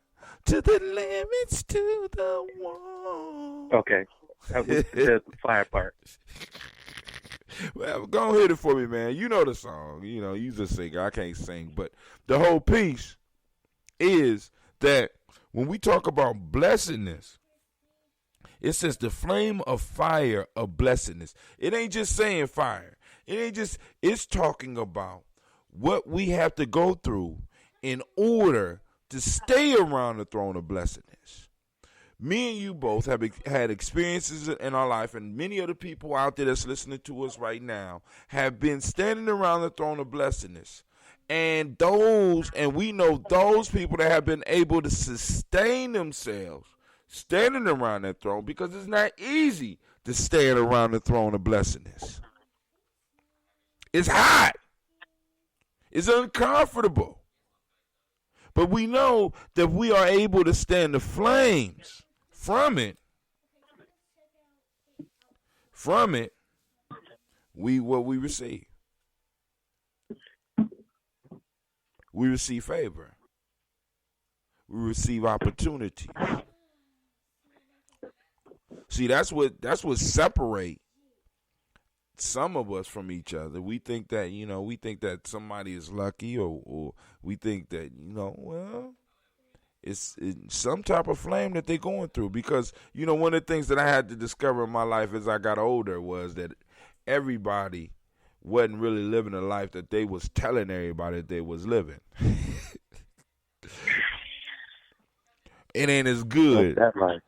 to the limits, to the wall. Okay. That was the fire part. Well, go hit it for me, man. You know the song. You know, you just sing. I can't sing. But the whole piece is that when we talk about blessedness, it says the flame of fire of blessedness. It ain't just saying fire. It ain't just, it's talking about what we have to go through in order to stay around the throne of blessedness. Me and you both have had experiences in our life, and many of the people out there that's listening to us right now have been standing around the throne of blessedness. And we know those people that have been able to sustain themselves standing around that throne, because it's not easy to stand around the throne of blessedness. It's hot. It's uncomfortable. But we know that we are able to stand the flames from it. From it, what we receive. We receive favor. We receive opportunity. See, that's what separate some of us from each other. We think that somebody is lucky, or we think that, well, it's some type of flame that they're going through. Because, one of the things that I had to discover in my life as I got older was that everybody wasn't really living a life that they was telling everybody that they was living. It ain't as good. That life.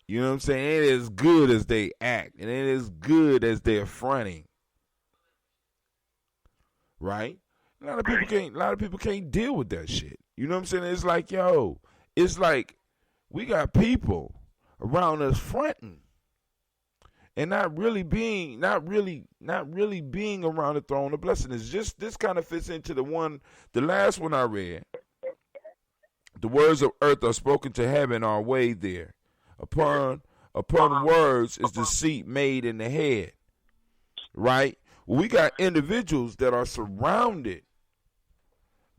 You know what I'm saying? It ain't as good as they act. It ain't as good as they're fronting. Right? A lot of people can't deal with that shit. You know what I'm saying? It's like we got people around us fronting and not really being around the throne of blessing. It's just, this kind of fits into the last one I read. The words of earth are spoken to heaven are weighed there. Upon words is deceit made in the head. Right? Well, we got individuals that are surrounded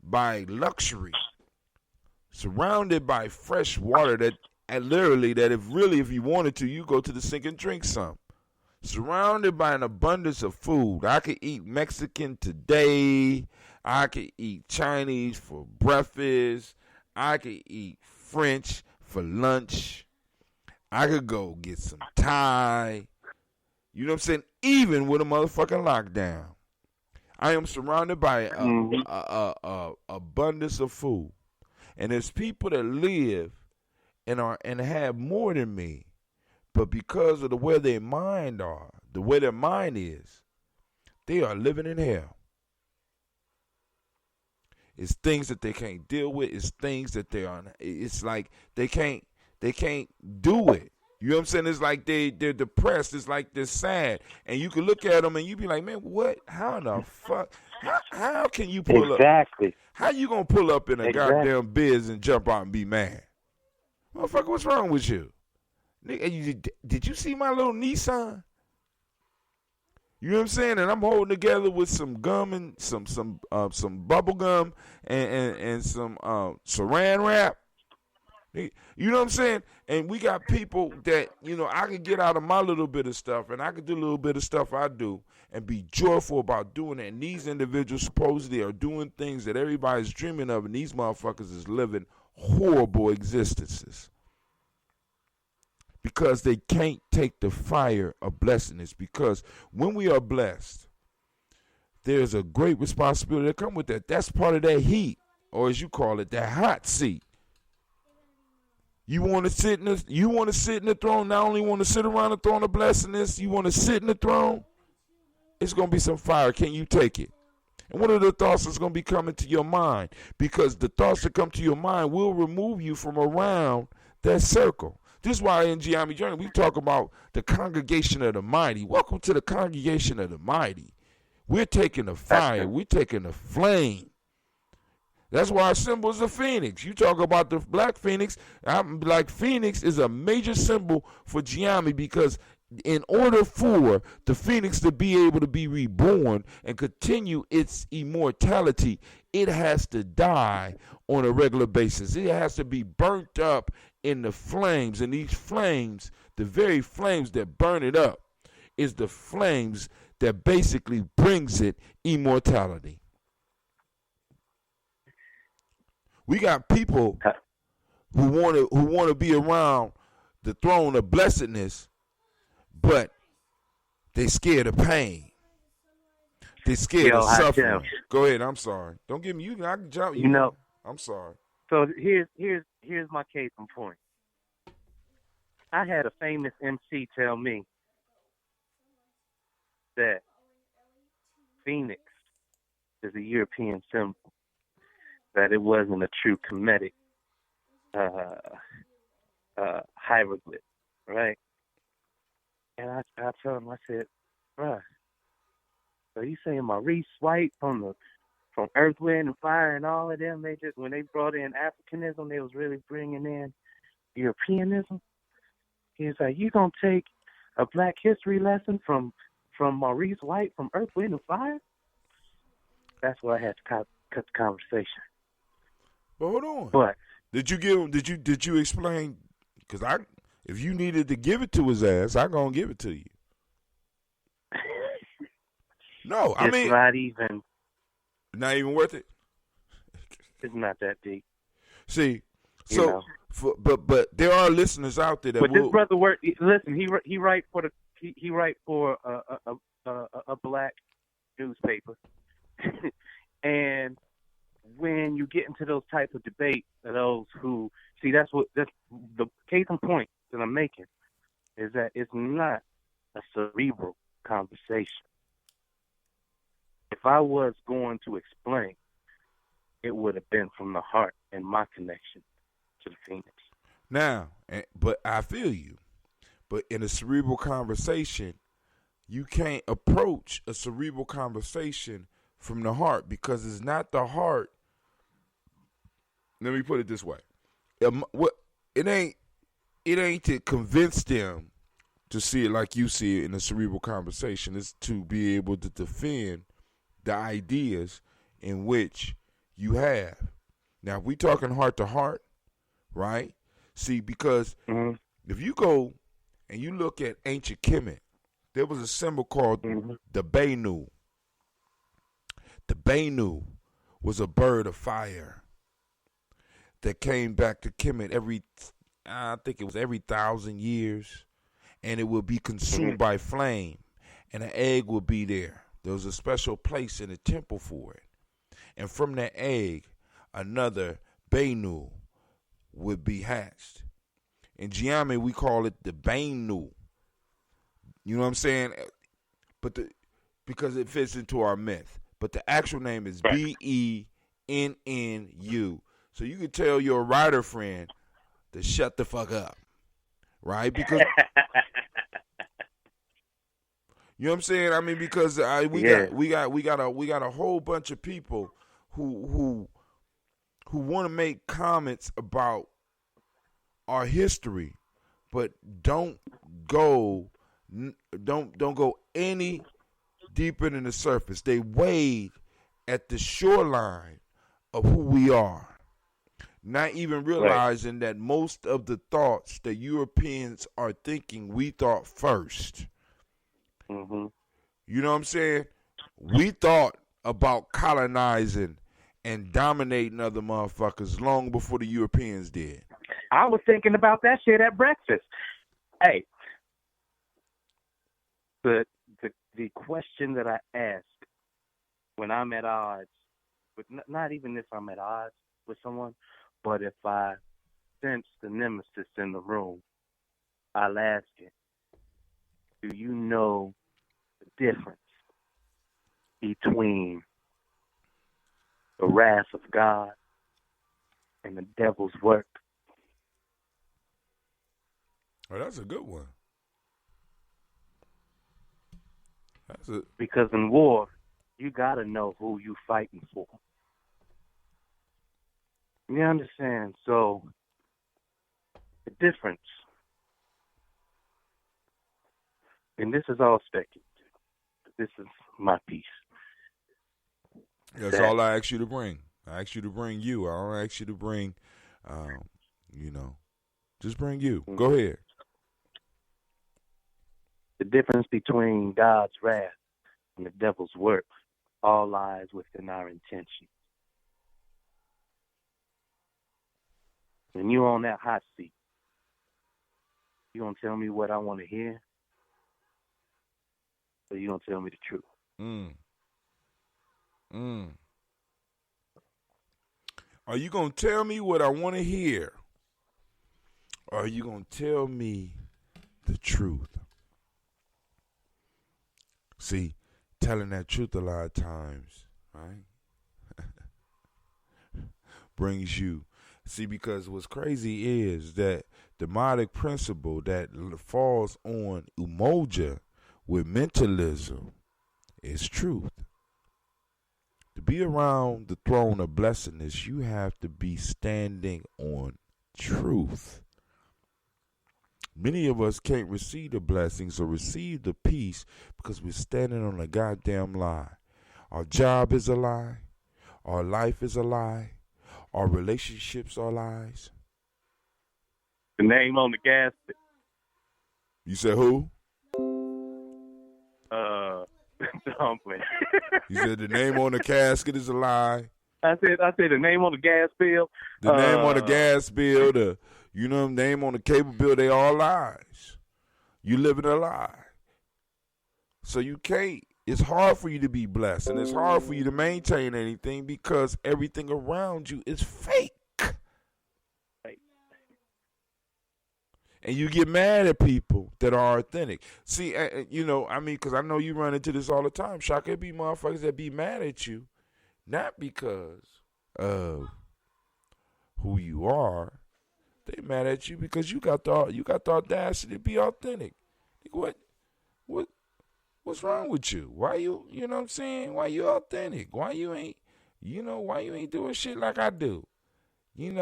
by luxury, surrounded by fresh water that if you wanted to, you go to the sink and drink some. Surrounded by an abundance of food. I could eat Mexican today. I could eat Chinese for breakfast. I could eat French for lunch. I could go get some Thai. You know what I'm saying? Even with a motherfucking lockdown. I am surrounded by a abundance of food. And there's people that live and have more than me. But because of the way their mind is, they are living in hell. It's things that they can't deal with. It's things that it's like they can't do it. You know what I'm saying? It's like they're depressed. It's like they're sad. And you can look at them and you be like, man, what? How the fuck? How can you pull up? Exactly. How you going to pull up in a goddamn biz and jump out and be mad? Motherfucker, what's wrong with you? Nigga, did you see my little Nissan? You know what I'm saying? And I'm holding together with some gum and some bubble gum and some saran wrap. You know what I'm saying? And we got people that, you know, I can get out of my little bit of stuff and I can do a little bit of stuff I do and be joyful about doing it. And these individuals supposedly are doing things that everybody's dreaming of, and these motherfuckers is living horrible existences because they can't take the fire of blessedness. Because when we are blessed, there's a great responsibility that come with that. That's part of that heat, or as you call it, that hot seat. You want to sit in the throne. Not only want to sit around the throne of blessedness, you want to sit in the throne. It's gonna be some fire. Can you take it? And what are the thoughts that's gonna be coming to your mind? Because the thoughts that come to your mind will remove you from around that circle. This is why in Gye-Nyame Journey we talk about the congregation of the mighty. Welcome to the congregation of the mighty. We're taking the fire. We're taking the flame. That's why our symbol is a phoenix. You talk about the black phoenix. I'm like, phoenix is a major symbol for Gye-Nyame, because in order for the phoenix to be able to be reborn and continue its immortality, it has to die on a regular basis. It has to be burnt up in the flames. And these flames, the very flames that burn it up, is the flames that basically brings it immortality. We got people who want to be around the throne of blessedness, but they scared of pain. They scared of suffering. Go ahead. I'm sorry. Don't give me. I can jump. You know. I'm sorry. So here's my case in point. I had a famous MC tell me that Phoenix is a European symbol, that it wasn't a true Kemetic hieroglyph, right? And I told him, I said, bruh, so you saying Maurice White from Earth, Wind, and Fire and all of them, they just, when they brought in Africanism, they was really bringing in Europeanism? He's like, you gonna take a Black history lesson from Maurice White from Earth, Wind, and Fire? That's where I had to cut the conversation. But hold on. But did you explain? Because if you needed to give it to his ass, I'm gonna give it to you. No, I mean, not even worth it. It's not that deep. See, so but there are listeners out there that. But this brother work. Listen, he write for a black newspaper, and when you get into those types of debates, those who see, that's the case in point that I'm making, is that it's not a cerebral conversation. If I was going to explain, it would have been from the heart and my connection to the Phoenix. Now, but I feel you. But in a cerebral conversation, you can't approach a cerebral conversation from the heart, because it's not the heart. Let me put it this way: it ain't to convince them to see it like you see it in a cerebral conversation. It's to be able to defend the ideas in which you have. Now, if we talking heart to heart, right? See, because if you go and you look at ancient Kemet, there was a symbol called the Benu. The Benu was a bird of fire that came back to Kemet every 1,000 years, and it would be consumed by flame, and an egg would be there. There was a special place in the temple for it. And from that egg, another Benu would be hatched. In Gye-Nyame, we call it the Benu. You know what I'm saying? But because it fits into our myth. But the actual name is Bennu. So you could tell your writer friend to shut the fuck up, right? Because you know what I'm saying? I mean, because we got a whole bunch of people who want to make comments about our history, but don't go any deeper than the surface. They wade at the shoreline of who we are. not even realizing that most of the thoughts that Europeans are thinking, we thought first. Mm-hmm. You know what I'm saying? We thought about colonizing and dominating other motherfuckers long before the Europeans did. I was thinking about that shit at breakfast. Hey, the question that I ask when I'm at odds with, not even if I'm at odds with someone, but if I sense the nemesis in the room, I'll ask it, do you know the difference between the wrath of God and the devil's work? Oh, that's a good one. That's it. Because in war, you got to know who you fighting for. You understand? So, the difference, and this is all speculative, this is my piece. That's all I ask you to bring. I ask you to bring you. I don't ask you to bring, just bring you. Go ahead. The difference between God's wrath and the devil's work all lies within our intention. When you're on that hot seat, you gonna tell me what I want to hear, or you gonna tell me the truth? Are you gonna tell me what I want to hear, or are you gonna tell me the truth? See, telling that truth a lot of times, right, brings you. See, because what's crazy is that the demonic principle that falls on umoja with mentalism is truth. To be around the throne of blessedness, you have to be standing on truth. Many of us can't receive the blessings or receive the peace because we're standing on a goddamn lie. Our job is a lie. Our life is a lie. Our relationships are lies. The name on the gas. You said who? Dumpling. You said the name on the casket is a lie. I said the name on the gas bill. The name on the gas bill, the name on the cable bill, they all lies. You living a lie. So you can't. It's hard for you to be blessed, and it's hard for you to maintain anything because everything around you is fake. Right. And you get mad at people that are authentic. See, because I know you run into this all the time. Shaka, it be motherfuckers that be mad at you, not because of who you are. They mad at you because you got the audacity to be authentic. What's wrong with you? Why you know what I'm saying? Why you authentic? Why you ain't doing shit like I do? Isn't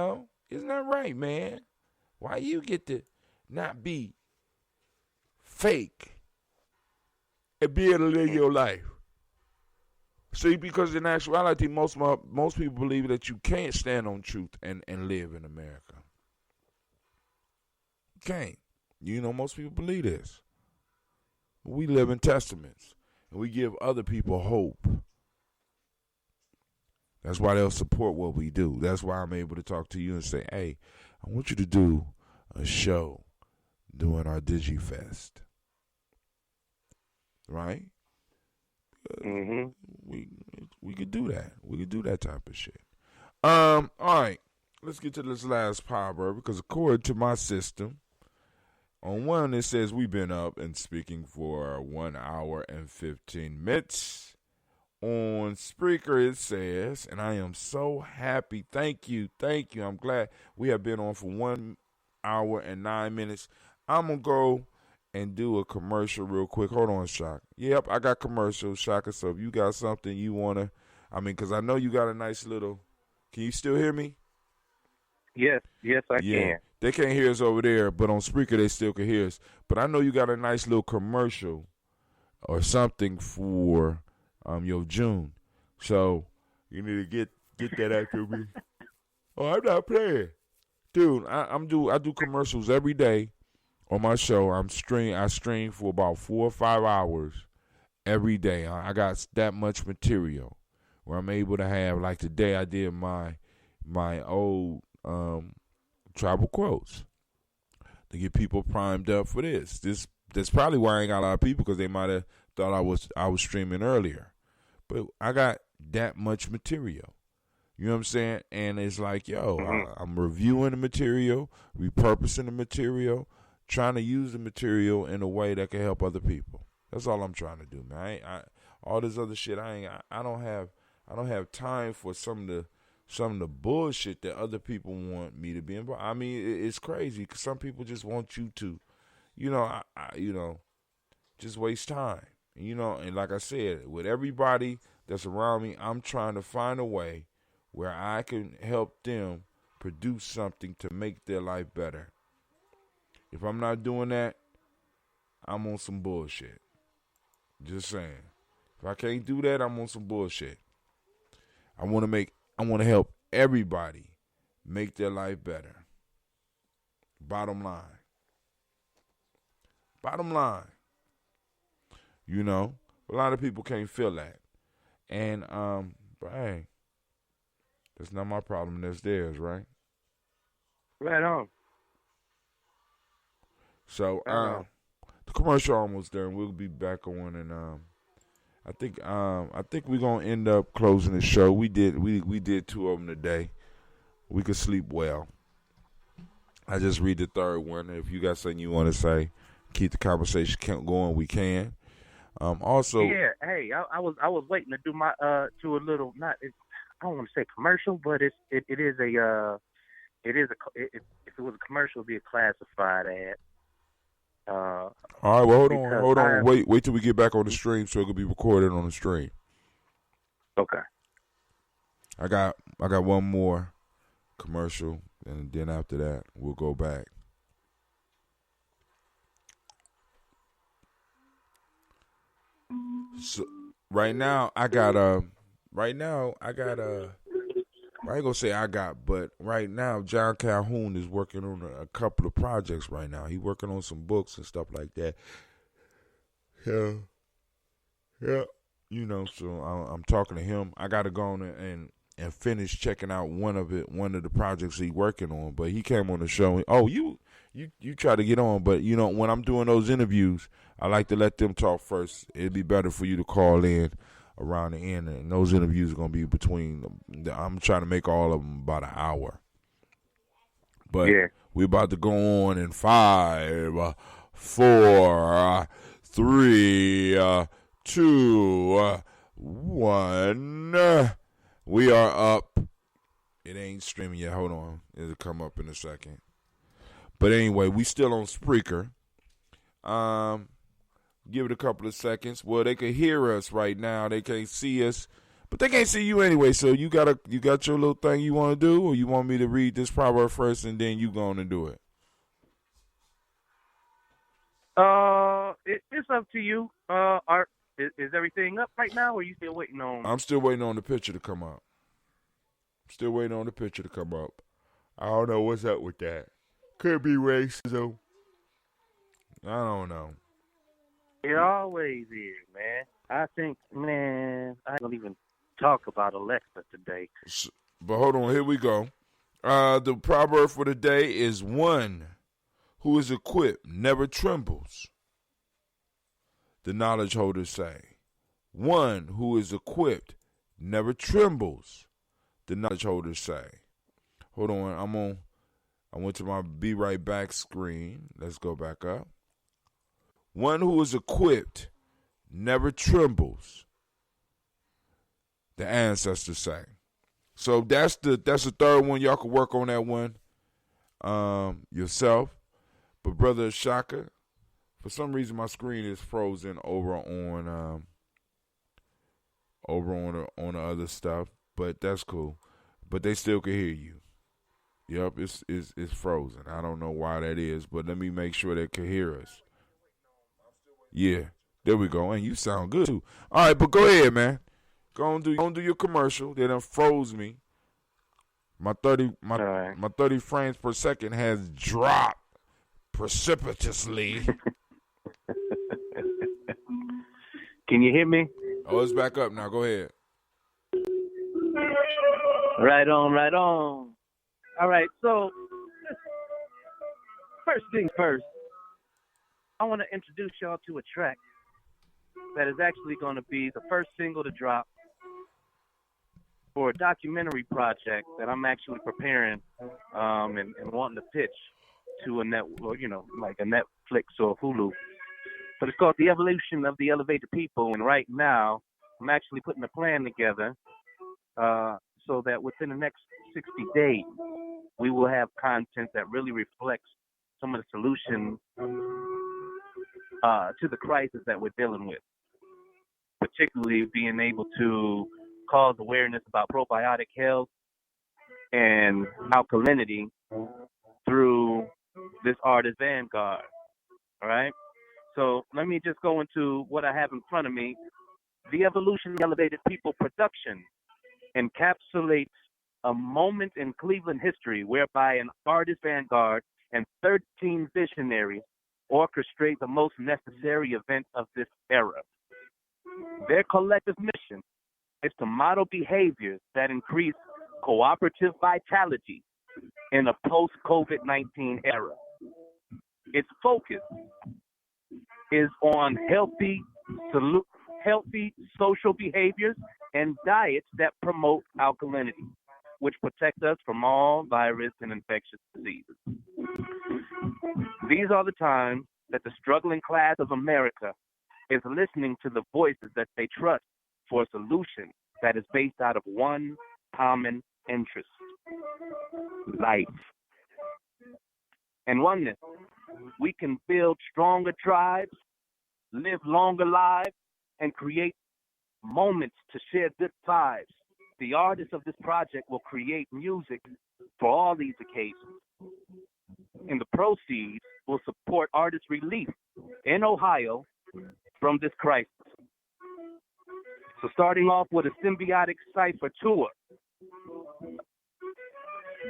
that right, man? Why you get to not be fake and be able to live your life? See, because in actuality, most people believe that you can't stand on truth and live in America. You can't. Most people believe this. We live in testaments, and we give other people hope. That's why they'll support what we do. That's why I'm able to talk to you and say, hey, I want you to do a show during our DigiFest. Right? Mm-hmm. We could do that. We could do that type of shit. All right. Let's get to this last proverb, because according to my system, on one, it says we've been up and speaking for 1 hour and 15 minutes. On Spreaker, it says, and I am so happy. Thank you. I'm glad we have been on for 1 hour and 9 minutes. I'm going to go and do a commercial real quick. Hold on, Shaka. Yep, I got commercials, Shaka. So if you got something you want to, because I know you got a nice little, can you still hear me? Yes, I can. They can't hear us over there, but on Spreaker they still can hear us. But I know you got a nice little commercial or something for your June. So you need to get that out to me. Oh, I'm not playing, dude. I do commercials every day on my show. I stream for about 4 or 5 hours every day. I got that much material where I'm able to have, like today I did my old tribal quotes to get people primed up for this. That's probably why I ain't got a lot of people, because they might have thought I was streaming earlier. But I got that much material. You know what I'm saying? And it's like, I'm reviewing the material, repurposing the material, trying to use the material in a way that can help other people. That's all I'm trying to do, man. All this other shit, I don't have time for some of the bullshit that other people want me to be involved. I mean, it's crazy because some people just want you to, just waste time. And like I said, with everybody that's around me, I'm trying to find a way where I can help them produce something to make their life better. If I'm not doing that, I'm on some bullshit. Just saying. If I can't do that, I'm on some bullshit. I want to help everybody make their life better. Bottom line. A lot of people can't feel that. And, but hey, that's not my problem. That's theirs, right? Right on. So, the commercial almost done. We'll be back on, and I think we're gonna end up closing the show. We did 2 of them today. We could sleep well. I just read the third one. If you got something you want to say, keep the conversation going. We can. Also, yeah. Hey, I was waiting to do my to a little, not, I don't want to say commercial, but it is a if it was a commercial, it'd be a classified ad. All right. Well, hold on. Wait till we get back on the stream so it could be recorded on the stream. Okay. I got one more commercial, and then after that we'll go back. So right now I got I ain't gonna say but right now John Calhoun is working on a couple of projects right now. He's working on some books and stuff like that. Yeah. So I'm talking to him. I gotta go on and finish checking out one of the projects he's working on. But he came on the show. Oh, you try to get on, but when I'm doing those interviews, I like to let them talk first. It'd be better for you to call in around the end, and those interviews are going to be I'm trying to make all of them about an hour. But we're about to go on in 5, 4, 3, 2, 1. We are up. It ain't streaming yet. Hold on. It'll come up in a second. But anyway, we still on Spreaker. Give it a couple of seconds. Well, they can hear us right now. They can't see us, but they can't see you anyway. So you got your little thing you want to do, or you want me to read this proverb first and then you go on and do it? It's up to you. Is everything up right now, or are you still waiting on? I'm still waiting on the picture to come up. I don't know what's up with that. Could be racism. I don't know. It always is, man. I think, I don't even talk about Alexa today. But hold on, here we go. The proverb for the day is: one who is equipped never trembles. The knowledge holders say. One who is equipped never trembles. The knowledge holders say. Hold on, I went to my Be Right Back screen. Let's go back up. One who is equipped never trembles. The ancestors say. So that's the third one. Y'all can work on that one yourself. But Brother Shaka, for some reason my screen is frozen over on the other stuff. But that's cool. But they still can hear you. Yep, it's frozen. I don't know why that is, but let me make sure they can hear us. Yeah, there we go. And you sound good too. All right, but go ahead, man. Go on do your commercial. They done froze me. My 30 right. my 30 frames per second has dropped precipitously. Can you hear me? Oh, it's back up now. Go ahead. Right on, right on. All right, so first things first, I want to introduce y'all to a track that is actually going to be the first single to drop for a documentary project that I'm actually preparing and wanting to pitch to a network, like a Netflix or Hulu. But it's called The Evolution of the Elevated People, and right now I'm actually putting a plan together so that within the next 60 days we will have content that really reflects some of the solutions to the crisis that we're dealing with, particularly being able to cause awareness about probiotic health and alkalinity through this artist Vanguard. All right? So let me just go into what I have in front of me. The Evolution of the Elevated People production encapsulates a moment in Cleveland history whereby an artist Vanguard and 13 visionaries orchestrate the most necessary event of this era. Their collective mission is to model behaviors that increase cooperative vitality in a post-COVID-19 era. Its focus is on healthy social behaviors and diets that promote alkalinity, which protect us from all virus and infectious diseases. These are the times that the struggling class of America is listening to the voices that they trust for a solution that is based out of one common interest: life and oneness. We can build stronger tribes, live longer lives, and create moments to share good vibes. The artists of this project will create music for all these occasions, and the proceeds will support artist relief in Ohio from this crisis. So starting off with a symbiotic cipher tour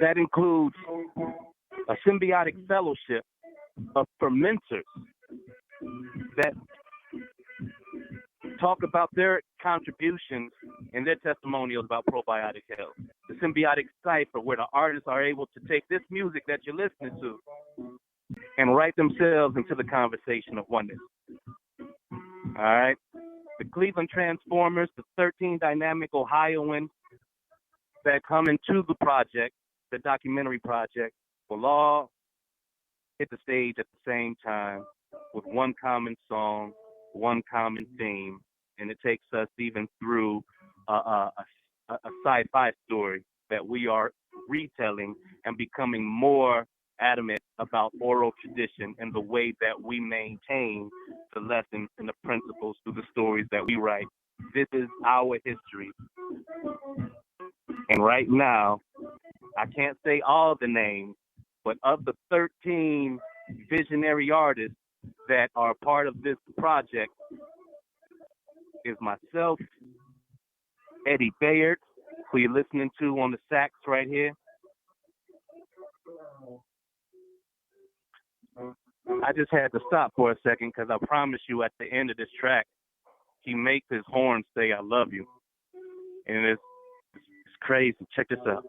that includes a symbiotic fellowship of fermenters that talk about their contributions and their testimonials about probiotic health. The symbiotic cipher, where the artists are able to take this music that you're listening to and write themselves into the conversation of oneness. All right? The Cleveland Transformers, the 13 dynamic Ohioans that come into the project, the documentary project, will all hit the stage at the same time with one common song, one common theme, and it takes us even through a sci-fi story that we are retelling and becoming more adamant about oral tradition and the way that we maintain the lessons and the principles through the stories that we write. This is our history. And right now, I can't say all the names, but of the 13 visionary artists that are part of this project is myself, Eddie Bayard, who you're listening to on the sax right here. I just had to stop for a second because I promise you at the end of this track, he makes his horn say, "I love you." And it's crazy. Check this out.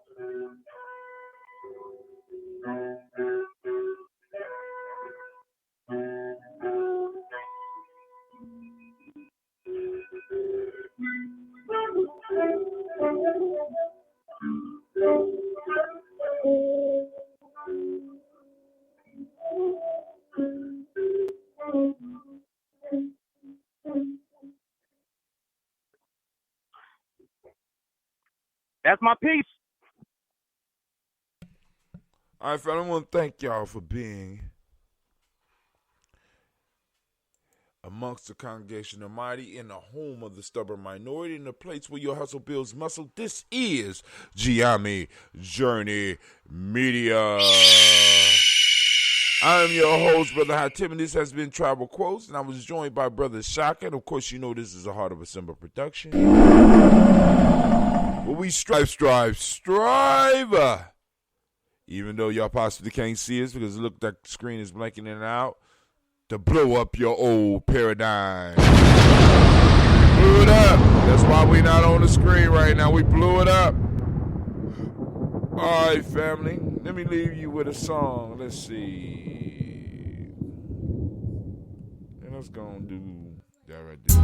That's my piece. All right, fellas, I want to thank y'all for being amongst the congregation of mighty, in the home of the stubborn minority, in the place where your hustle builds muscle. This is Gye-Nyame Journey Media. I am your host, Brother Hatim, and this has been Tribal Quotes, and I was joined by Brother Shaka, and of course you know this is a Heart of a Simba production. But we strive. Even though y'all possibly can't see us because look, that screen is blinking in and out. To blow up your old paradigm. Blew it up. That's why we not on the screen right now. We blew it up. All right, family. Let me leave you with a song. Let's see. And let's go and do that right there.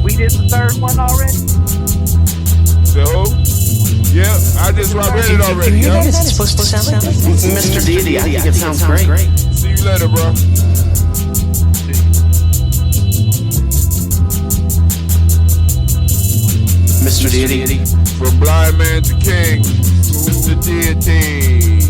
We did the third one already? So, yeah, I just read it already. You know what it's supposed to sound like? Mr. Deity, I think it sounds great. See you later, bro. Mr. Deity. From blind man to king, Mr. Deity.